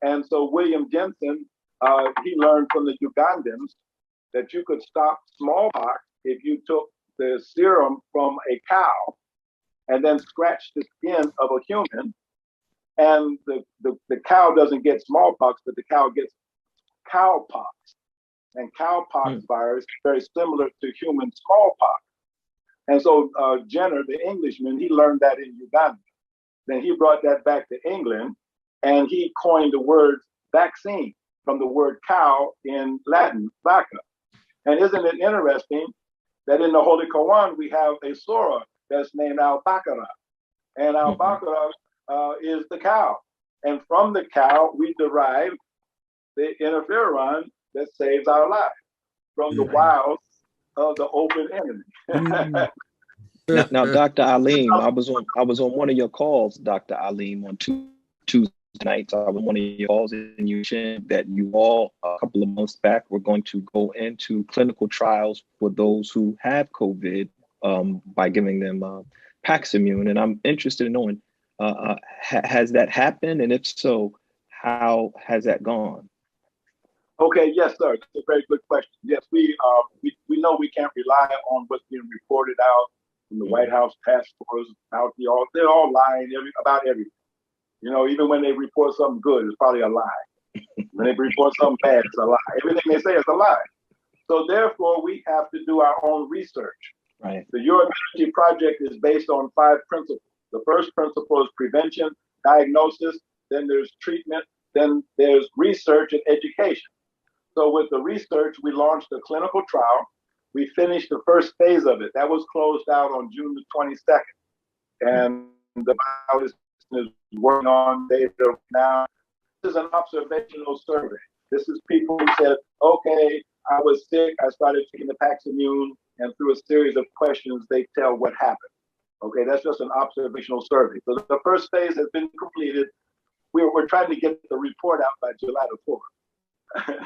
And so William Jensen, he learned from the Ugandans that you could stop smallpox if you took the serum from a cow and then scratched the skin of a human. And the cow doesn't get smallpox, but the cow gets cowpox. And cowpox virus is very similar to human smallpox. And so Jenner, the Englishman, he learned that in Uganda. Then he brought that back to England, and he coined the word vaccine from the word cow in Latin, vaca. And isn't it interesting that in the Holy Quran, we have a surah that's named Al-Baqarah. And Al-Baqarah is the cow. And from the cow, we derive the interferon that saves our lives from the wiles of the open enemy. Now, Dr. Alim, I was on one of your calls, Dr. Alim, on Tuesday nights. I was on one of your calls, and you shared that you all, a couple of months back, were going to go into clinical trials for those who have COVID by giving them Paximune. And I'm interested in knowing, has that happened? And if so, how has that gone? Okay, yes, sir. It's a very good question. Yes, we know we can't rely on what's being reported out from the White House task force. They're all lying about everything. You know, even when they report something good, it's probably a lie. When they report something bad, it's a lie. Everything they say is a lie. So therefore, we have to do our own research. Right. The Your Immunity Project is based on 5 principles. The first principle is prevention, diagnosis, then there's treatment, then there's research and education. So with the research, we launched a clinical trial. We finished the first phase of it. That was closed out on June the 22nd. And the biologist is working on data now. This is an observational survey. This is people who said, okay, I was sick, I started taking the Paximune, and through a series of questions, they tell what happened. Okay, that's just an observational survey. So the first phase has been completed. We're trying to get the report out by July the 4th.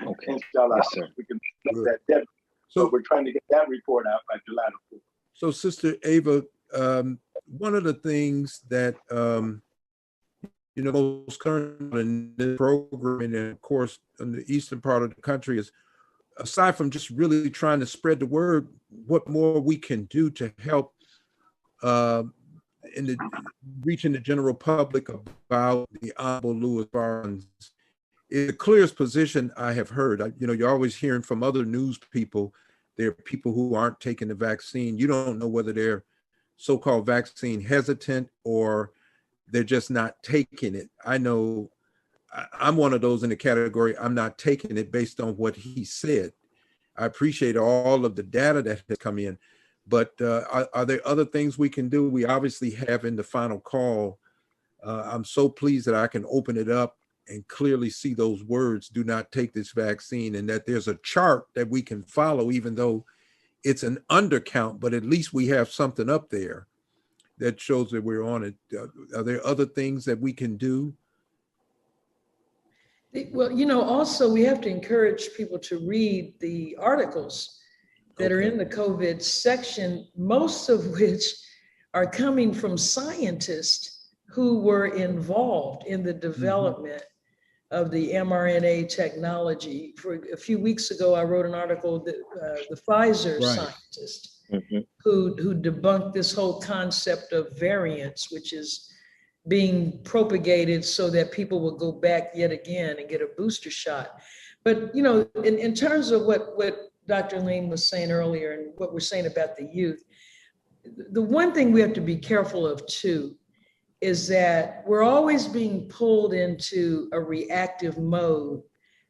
Okay. Inshallah, Yes, sir. we can get that deadline. So we're trying to get that report out by July the 4th. So, Sister Ava, one of the things that most current in this program, and of course in the eastern part of the country, is aside from just really trying to spread the word, what more we can do to help in reaching the general public about the Honorable Louis Farrakhan's. The clearest position I have heard. You're always hearing from other news people. There are people who aren't taking the vaccine. You don't know whether they're so-called vaccine hesitant or they're just not taking it. I know I'm one of those in the category, I'm not taking it based on what he said. I appreciate all of the data that has come in, but are there other things we can do? We obviously have in the final call. I'm so pleased that I can open it up and clearly see those words, do not take this vaccine, and that there's a chart that we can follow, even though it's an undercount, but at least we have something up there that shows that we're on it. Are there other things that we can do? Well, also we have to encourage people to read the articles that are in the COVID section, most of which are coming from scientists who were involved in the development of the mRNA technology. For a few weeks ago, I wrote an article that the Pfizer scientist who debunked this whole concept of variants, which is being propagated so that people will go back yet again and get a booster shot. But, you know, in terms of what Dr. Alim was saying earlier and what we're saying about the youth, the one thing we have to be careful of too is that we're always being pulled into a reactive mode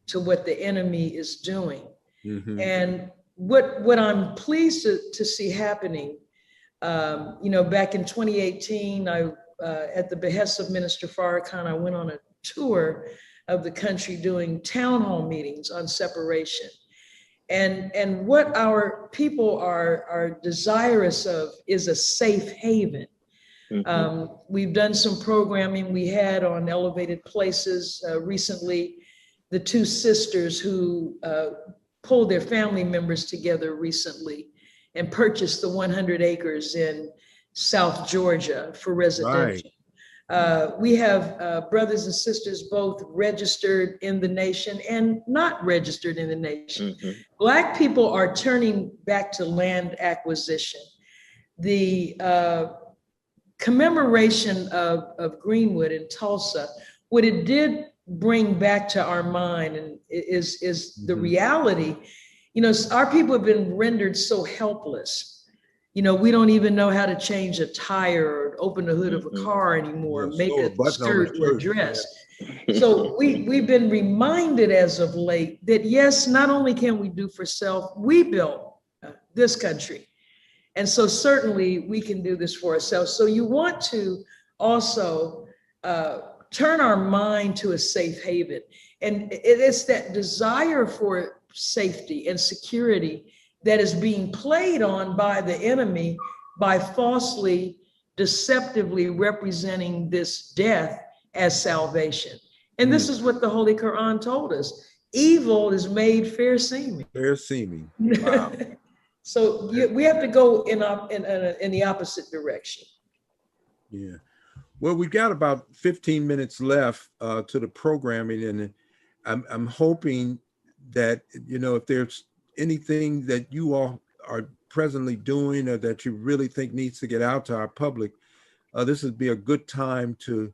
to what the enemy is doing. And what I'm pleased to see happening, you know, back in 2018, at the behest of Minister Farrakhan, I went on a tour of the country doing town hall meetings on separation. And what our people are desirous of is a safe haven. We've done some programming we had on elevated places recently. The two sisters who pulled their family members together recently and purchased the 100 acres in South Georgia for residential. We have brothers and sisters both registered in the nation and not registered in the nation. Black people are turning back to land acquisition. The commemoration of Greenwood in Tulsa, what it did bring back to our mind and is the reality. You know, our people have been rendered so helpless. You know, we don't even know how to change a tire or open the hood of a car anymore, make a skirt or a dress. So we've been reminded as of late that yes, not only can we do for self, we built this country. And so certainly we can do this for ourselves. So you want to also turn our mind to a safe haven. And it's that desire for safety and security that is being played on by the enemy by falsely, deceptively representing this death as salvation. And this is what the Holy Quran told us. Evil is made fair seeming. Fair seeming. Wow. So we have to go in the opposite direction. Yeah. Well, we've got about 15 minutes left to the programming, and I'm hoping that, you know, if there's anything that you all are presently doing or that you really think needs to get out to our public, this would be a good time to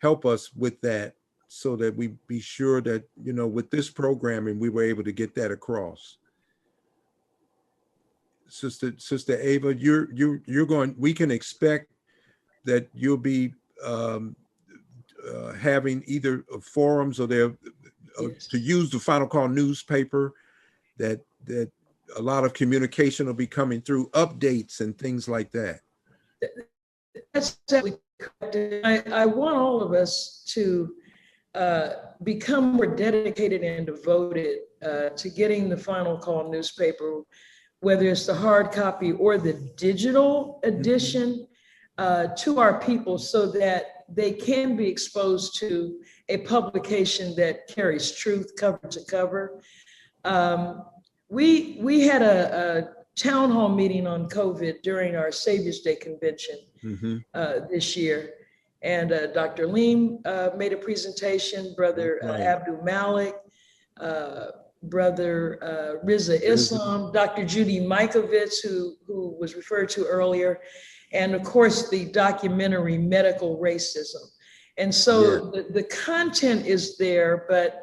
help us with that, so that we be sure that, you know, with this programming, we were able to get that across. Sister Ava, you're going, we can expect that you'll be having either forums or there to use the Final Call newspaper, that a lot of communication will be coming through, updates and things like that. That's exactly correct. I want all of us to become more dedicated and devoted to getting the Final Call newspaper, whether it's the hard copy or the digital edition, to our people, so that they can be exposed to a publication that carries truth cover to cover. We had a town hall meeting on COVID during our Savior's Day convention this year. And Dr. Alim made a presentation, Brother Abdul Malik, Brother Riza Islam, Dr. Judy Mikovits, who was referred to earlier, and of course the documentary Medical Racism. And so the content is there, but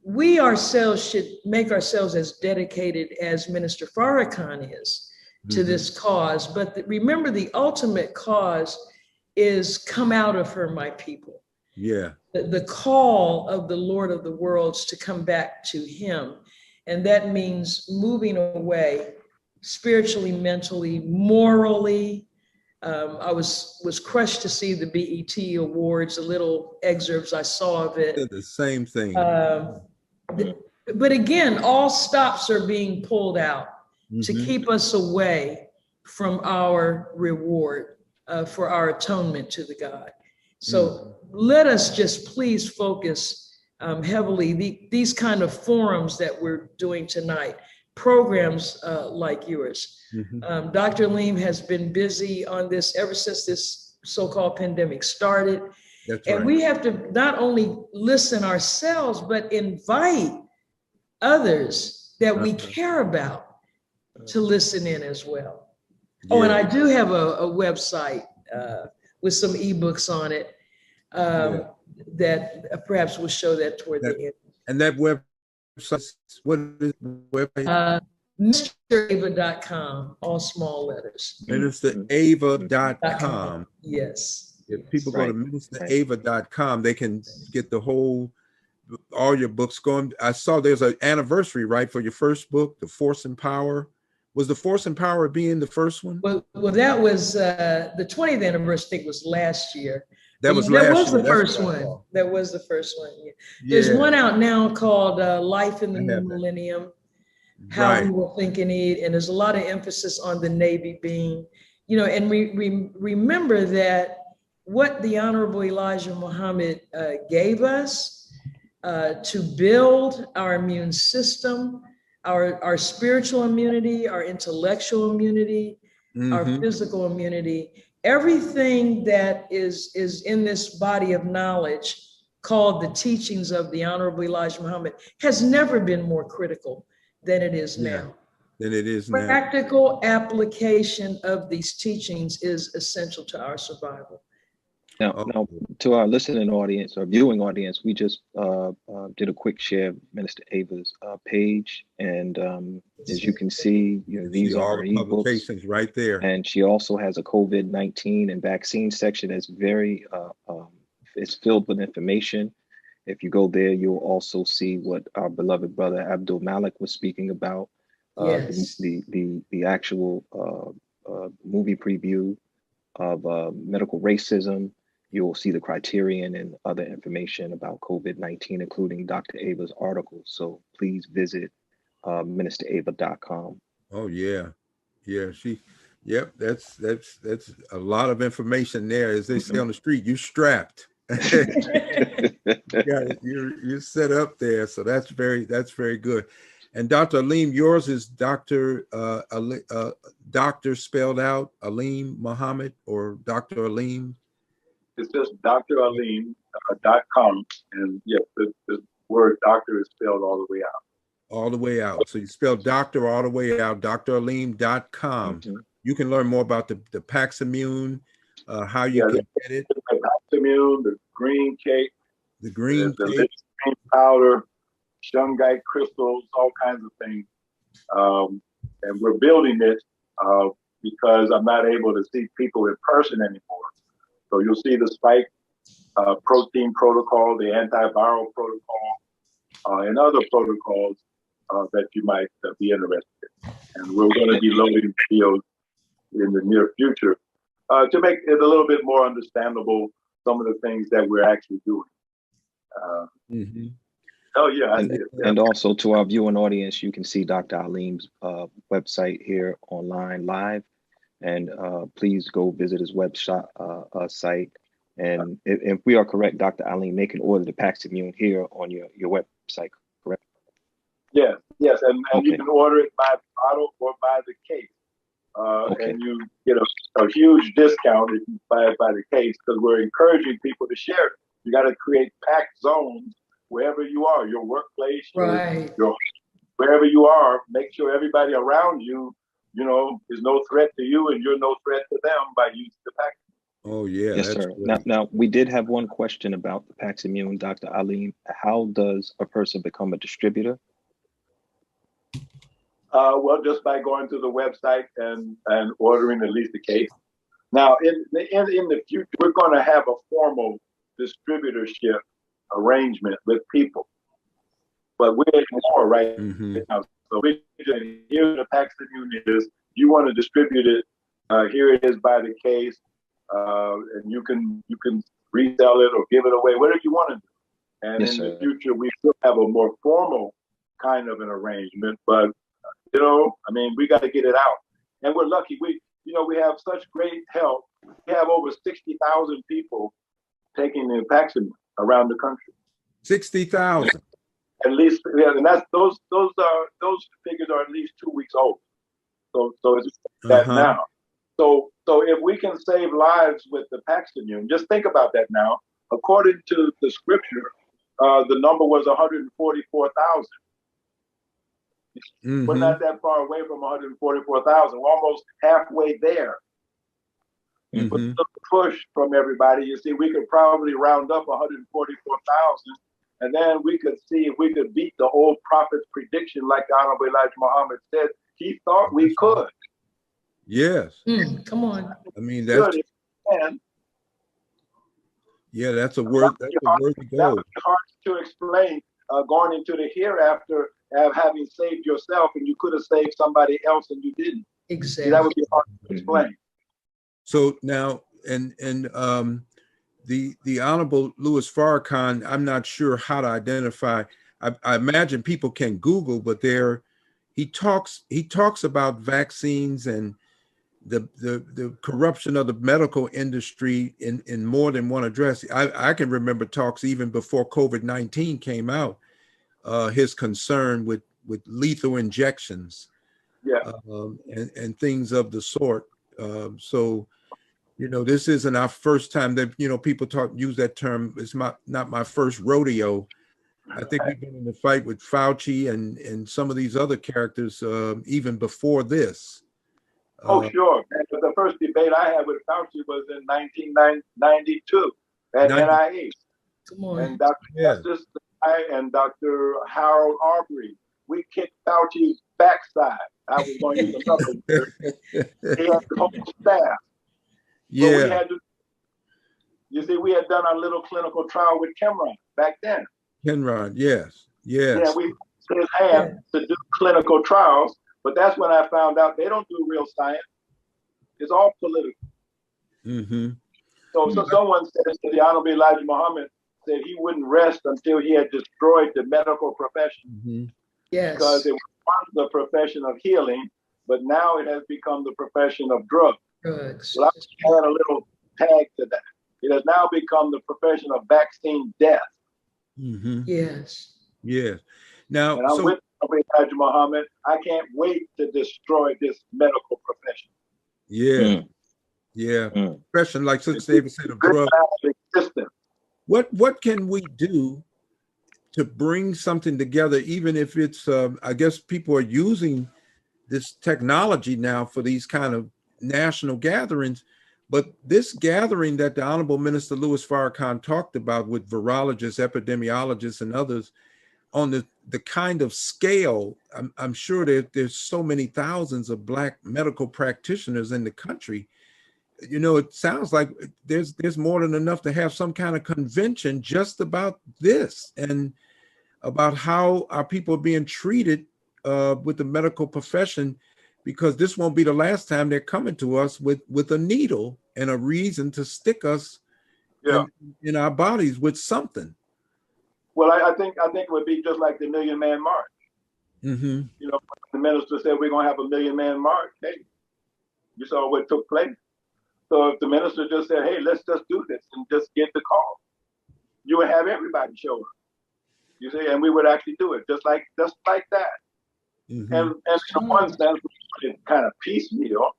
we ourselves should make ourselves as dedicated as Minister Farrakhan is to this cause. But remember, the ultimate cause is come out of her, my people. Yeah. The call of the Lord of the worlds to come back to him. And that means moving away spiritually, mentally, morally. I was crushed to see the BET Awards, the little excerpts I saw of it. The same thing. But again, all stops are being pulled out to keep us away from our reward for our atonement to the God. So let us just please focus heavily these kind of forums that we're doing tonight. programs like yours. Mhm. Dr. Alim has been busy on this ever since this so-called pandemic started. That's And right. we have to not only listen ourselves, but invite others that we care about to listen in as well. Oh, and Yeah. I do have a website with some ebooks on it that perhaps we'll show that toward the end. And that website, what is the website? MrAva.com, all small letters. MinisterAva.com. Yes. If people go to Right. MinisterAva.com, they can get the whole, all your books going. I saw there's an anniversary, right, for your first book, The Force and Power. Was The Force and Power being the first one? Well, that was the 20th anniversary, I think, was last year. That was that last was year. the That's first what I one. saw. That was the first one. Yeah. Yeah. There's one out now called Life in the I New have that. Millennium, How Right. We Will Think and Eat. And there's a lot of emphasis on the Navy being, you know, and we remember that what the Honorable Elijah Muhammad gave us to build our immune system, our spiritual immunity, our intellectual immunity, our Mhm. physical immunity, everything that is in this body of knowledge called the teachings of the Honorable Elijah Muhammad has never been more critical than it is Yeah. now. Than it is now. Practical application of these teachings is essential to our survival. Now, to our listening audience or viewing audience, we just did a quick share of Minister Ava's page, and as you can see, you know, these See are all her the ebooks, publications right there. and she also has a COVID-19 and vaccine section that's very it's filled with information. If you go there, you'll also see what our beloved brother Abdul Malik was speaking about. Yes. The actual movie preview of medical racism. You'll see the criterion and other information about COVID-19, including Dr. Ava's article. So please visit MinisterAva.com. Oh yeah. Yeah. Yep. That's a lot of information there. As they say on the street, you strapped. Yeah, you're set up there. So that's very good. And Dr. Alim, yours is Dr. Doctor spelled out, Alim Muhammad or Dr. Alim? It's just dralim.com. And yes, the word doctor is spelled all the way out. All the way out. So you spell doctor all the way out, dralim.com. You can learn more about the Paximune, how you can get it. The Paximune, the green cake, the green green powder, shungite crystals, all kinds of things. And we're building it because I'm not able to see people in person anymore. So you'll see the spike protein protocol, the antiviral protocol, and other protocols that you might be interested in. And we're going to be loading videos in the near future to make it a little bit more understandable, some of the things that we're actually doing. Oh, yeah. And also to our viewing audience, you can see Dr. Alim's website here online live. And please go visit his website site. And if we are correct, Dr. Alim, they can order the Paximune here on your website, correct? Yes, and Okay. you can order it by bottle or by the case. And you get a huge discount if you buy it by the case, because we're encouraging people to share it. You got to create packed zones wherever you are, your workplace, your wherever you are. Make sure everybody around you, you know, is no threat to you, and you're no threat to them by using the pack. Oh yeah, yes, sir. Now we did have one question about the Paximune, Dr. Alim. How does a person become a distributor? Well, just by going to the website and ordering at least a case. Now, in the future, we're going to have a formal distributorship arrangement with people, but we're more right now. So we just, here the Paximune is. You want to distribute it? Here it is by the case, and you can resell it or give it away, whatever you want to do. And yes, in sir. the future, we will have a more formal kind of an arrangement, but you know, I mean, we got to get it out. And we're lucky. We have such great help. We have over 60,000 people taking the vaccine around the country. 60,000. At least, yeah, and that's those figures are at least 2 weeks old. So it's that now. So if we can save lives with the Paxton, just think about that now. According to the scripture, the number was 144,000. We're not that far away from 144,000. We're almost halfway there. With a little push from everybody, you see, we could probably round up 144,000, and then we could see if we could beat the old prophet's prediction, like the Honorable Elijah Muhammad said. He thought we could. Yes. Come on. I mean, that's yeah, that's a word. That's a worthy goal. That would be hard to explain going into the hereafter, having saved yourself, and you could have saved somebody else and you didn't. Exactly. See, that would be hard to explain. So now, and the Honorable Louis Farrakhan, I'm not sure how to identify. I imagine people can Google, but he talks about vaccines and the corruption of the medical industry in more than one address. I can remember talks even before COVID-19 came out, his concern with lethal injections, and things of the sort. So, this isn't our first time that, people use that term. It's not my first rodeo. I think we've been in the fight with Fauci and some of these other characters even before this. Oh, sure. And the first debate I had with Fauci was in 1992 at NIH. Come on. And Dr. Justice and Dr. Harold Arbery, we kicked Fauci's backside. I was going to use another word. He had the whole staff. Yeah. So we had to, we had done our little clinical trial with Cameron back then. Cameron, yes. Yeah, we put his hand to do clinical trials, but that's when I found out they don't do real science. It's all political. So someone says that the Honorable Elijah Muhammad said he wouldn't rest until he had destroyed the medical profession. Yes. Because it was the profession of healing, but now it has become the profession of drugs. Well, I'll add a little tag to that. It has now become the profession of vaccine death. Yes. Yes. Now, and I'm with Elijah Muhammad. I can't wait to destroy this medical profession. Profession, like Sister David said, of drugs. What can we do to bring something together, even if it's, I guess people are using this technology now for these kind of national gatherings, but this gathering that the Honorable Minister Louis Farrakhan talked about with virologists, epidemiologists, and others on the kind of scale, I'm sure there's so many thousands of Black medical practitioners in the country. It sounds like there's more than enough to have some kind of convention just about this and about how our people are being treated with the medical profession, because this won't be the last time they're coming to us with a needle and a reason to stick us in our bodies with something. Well, I think it would be just like the Million Man March. The minister said we're going to have a Million Man March. Hey, you saw what took place. So if the minister just said, hey, let's just do this and just get the call, you would have everybody show up. You see, and we would actually do it just like that. And in one sense, it's kind of piecemeal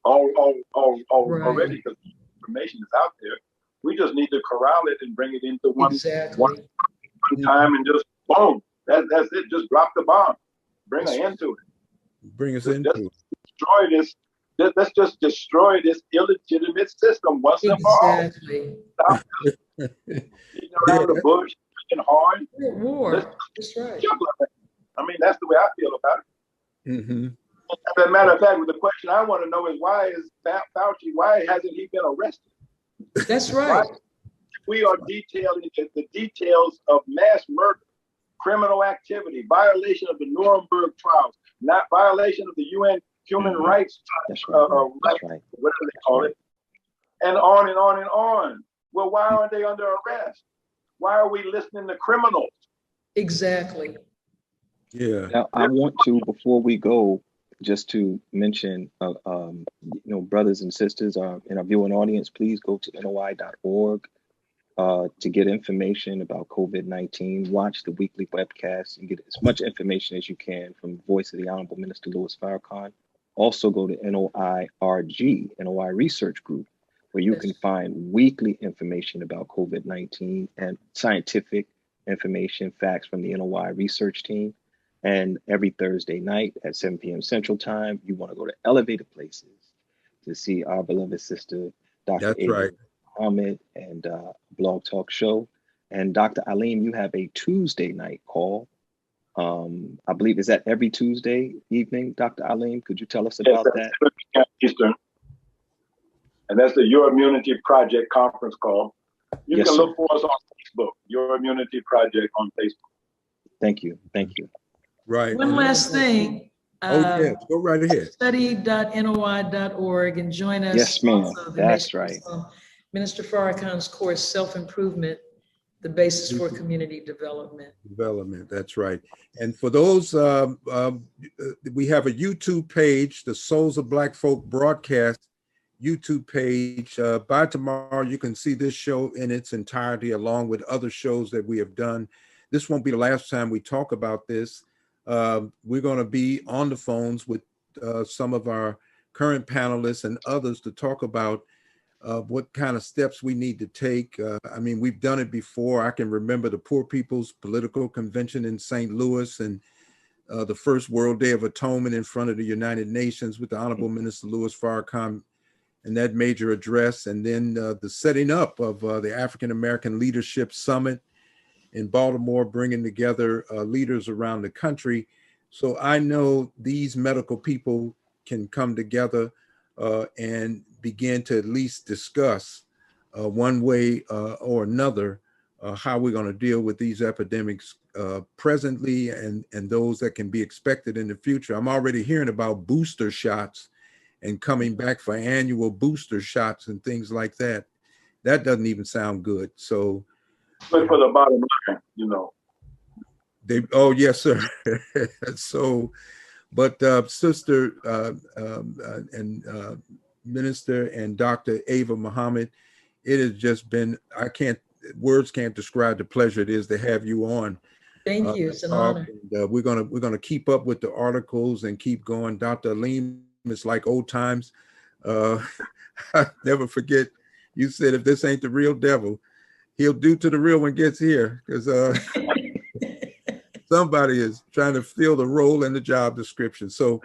already, because the information is out there. We just need to corral it and bring it into one time and just boom. That's it. Just drop the bomb. Bring us into it. Bring us into it. Destroy this. Let's just destroy this illegitimate system once and for all. Stop around the bush and hard. That's right. I mean, that's the way I feel about it. As a matter of fact, the question I want to know is why hasn't he been arrested? That's right. We are detailing the details of mass murder, criminal activity, violation of the Nuremberg trials, not violation of the UN human rights, whatever they call it, and on and on and on. Well, why aren't they under arrest? Why are we listening to criminals? Exactly. Yeah. Now, I want to, before we go, just to mention, brothers and sisters in our viewing audience, please go to NOI.org to get information about COVID-19, watch the weekly webcasts and get as much information as you can from the voice of the Honorable Minister Louis Farrakhan. Also go to NOI Research Group, where you can find weekly information about COVID-19 and scientific information, facts from the NOI research team. And every Thursday night at 7 p.m. Central Time, you want to go to Elevated Places to see our beloved sister, Dr. Ava Muhammad, and Blog Talk Show. And Dr. Alim, you have a Tuesday night call. I believe, is that every Tuesday evening, Dr. Alim? Could you tell us about that? Eastern. And that's the Your Immunity Project conference call. You can look for us on Facebook, Your Immunity Project on Facebook. Thank you. Thank you. Right. One last thing. Yes, go right ahead. Study.noi.org and join us. Yes, ma'am. That's right. Minister Farrakhan's course, Self-Improvement, the Basis for Community Development. That's right. And for those, we have a YouTube page, the Souls of Black Folk broadcast YouTube page. By tomorrow, you can see this show in its entirety, along with other shows that we have done. This won't be the last time we talk about this. We're going to be on the phones with some of our current panelists and others to talk about what kind of steps we need to take. I mean, we've done it before. I can remember the Poor People's Political Convention in St. Louis and the first World Day of Atonement in front of the United Nations with the Honorable Minister Louis Farrakhan and that major address. And then the setting up of the African American Leadership Summit in Baltimore, bringing together leaders around the country. So I know these medical people can come together and begin to at least discuss one way or another how we're going to deal with these epidemics presently and those that can be expected in the future. I'm already hearing about booster shots and coming back for annual booster shots and things like that. That doesn't even sound good. So, but for the bottom line, you know. Oh, yes, sir. So, but Sister and Minister and Dr. Ava Muhammad, it has just been, words can't describe the pleasure it is to have you on. Thank you, it's an honor. And, we're gonna keep up with the articles and keep going. Dr. Alim, it's like old times. I never forget, you said if this ain't the real devil, he'll do to the real one gets here, because somebody is trying to fill the role in the job description. So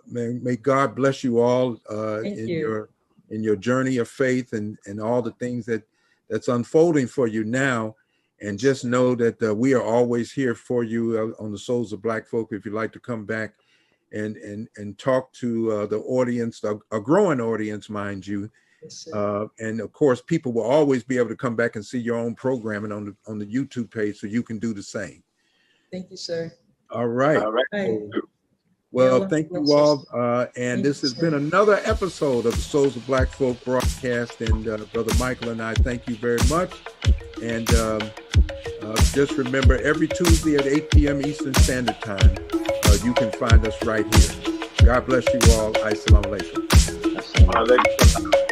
may God bless you all in your journey of faith and all the things that's unfolding for you now. And just know that we are always here for you on the Souls of Black Folk. If you'd like to come back and talk to the audience, a growing audience, mind you. Yes, and of course, people will always be able to come back and see your own programming on the YouTube page, so you can do the same. Thank you, sir. All right. All right. Well, thank you all. And this has been another episode of the Souls of Black Folk broadcast. And Brother Michael and I thank you very much. And just remember, every Tuesday at 8 p.m. Eastern Standard Time, you can find us right here. God bless you all. Assalamu alaikum.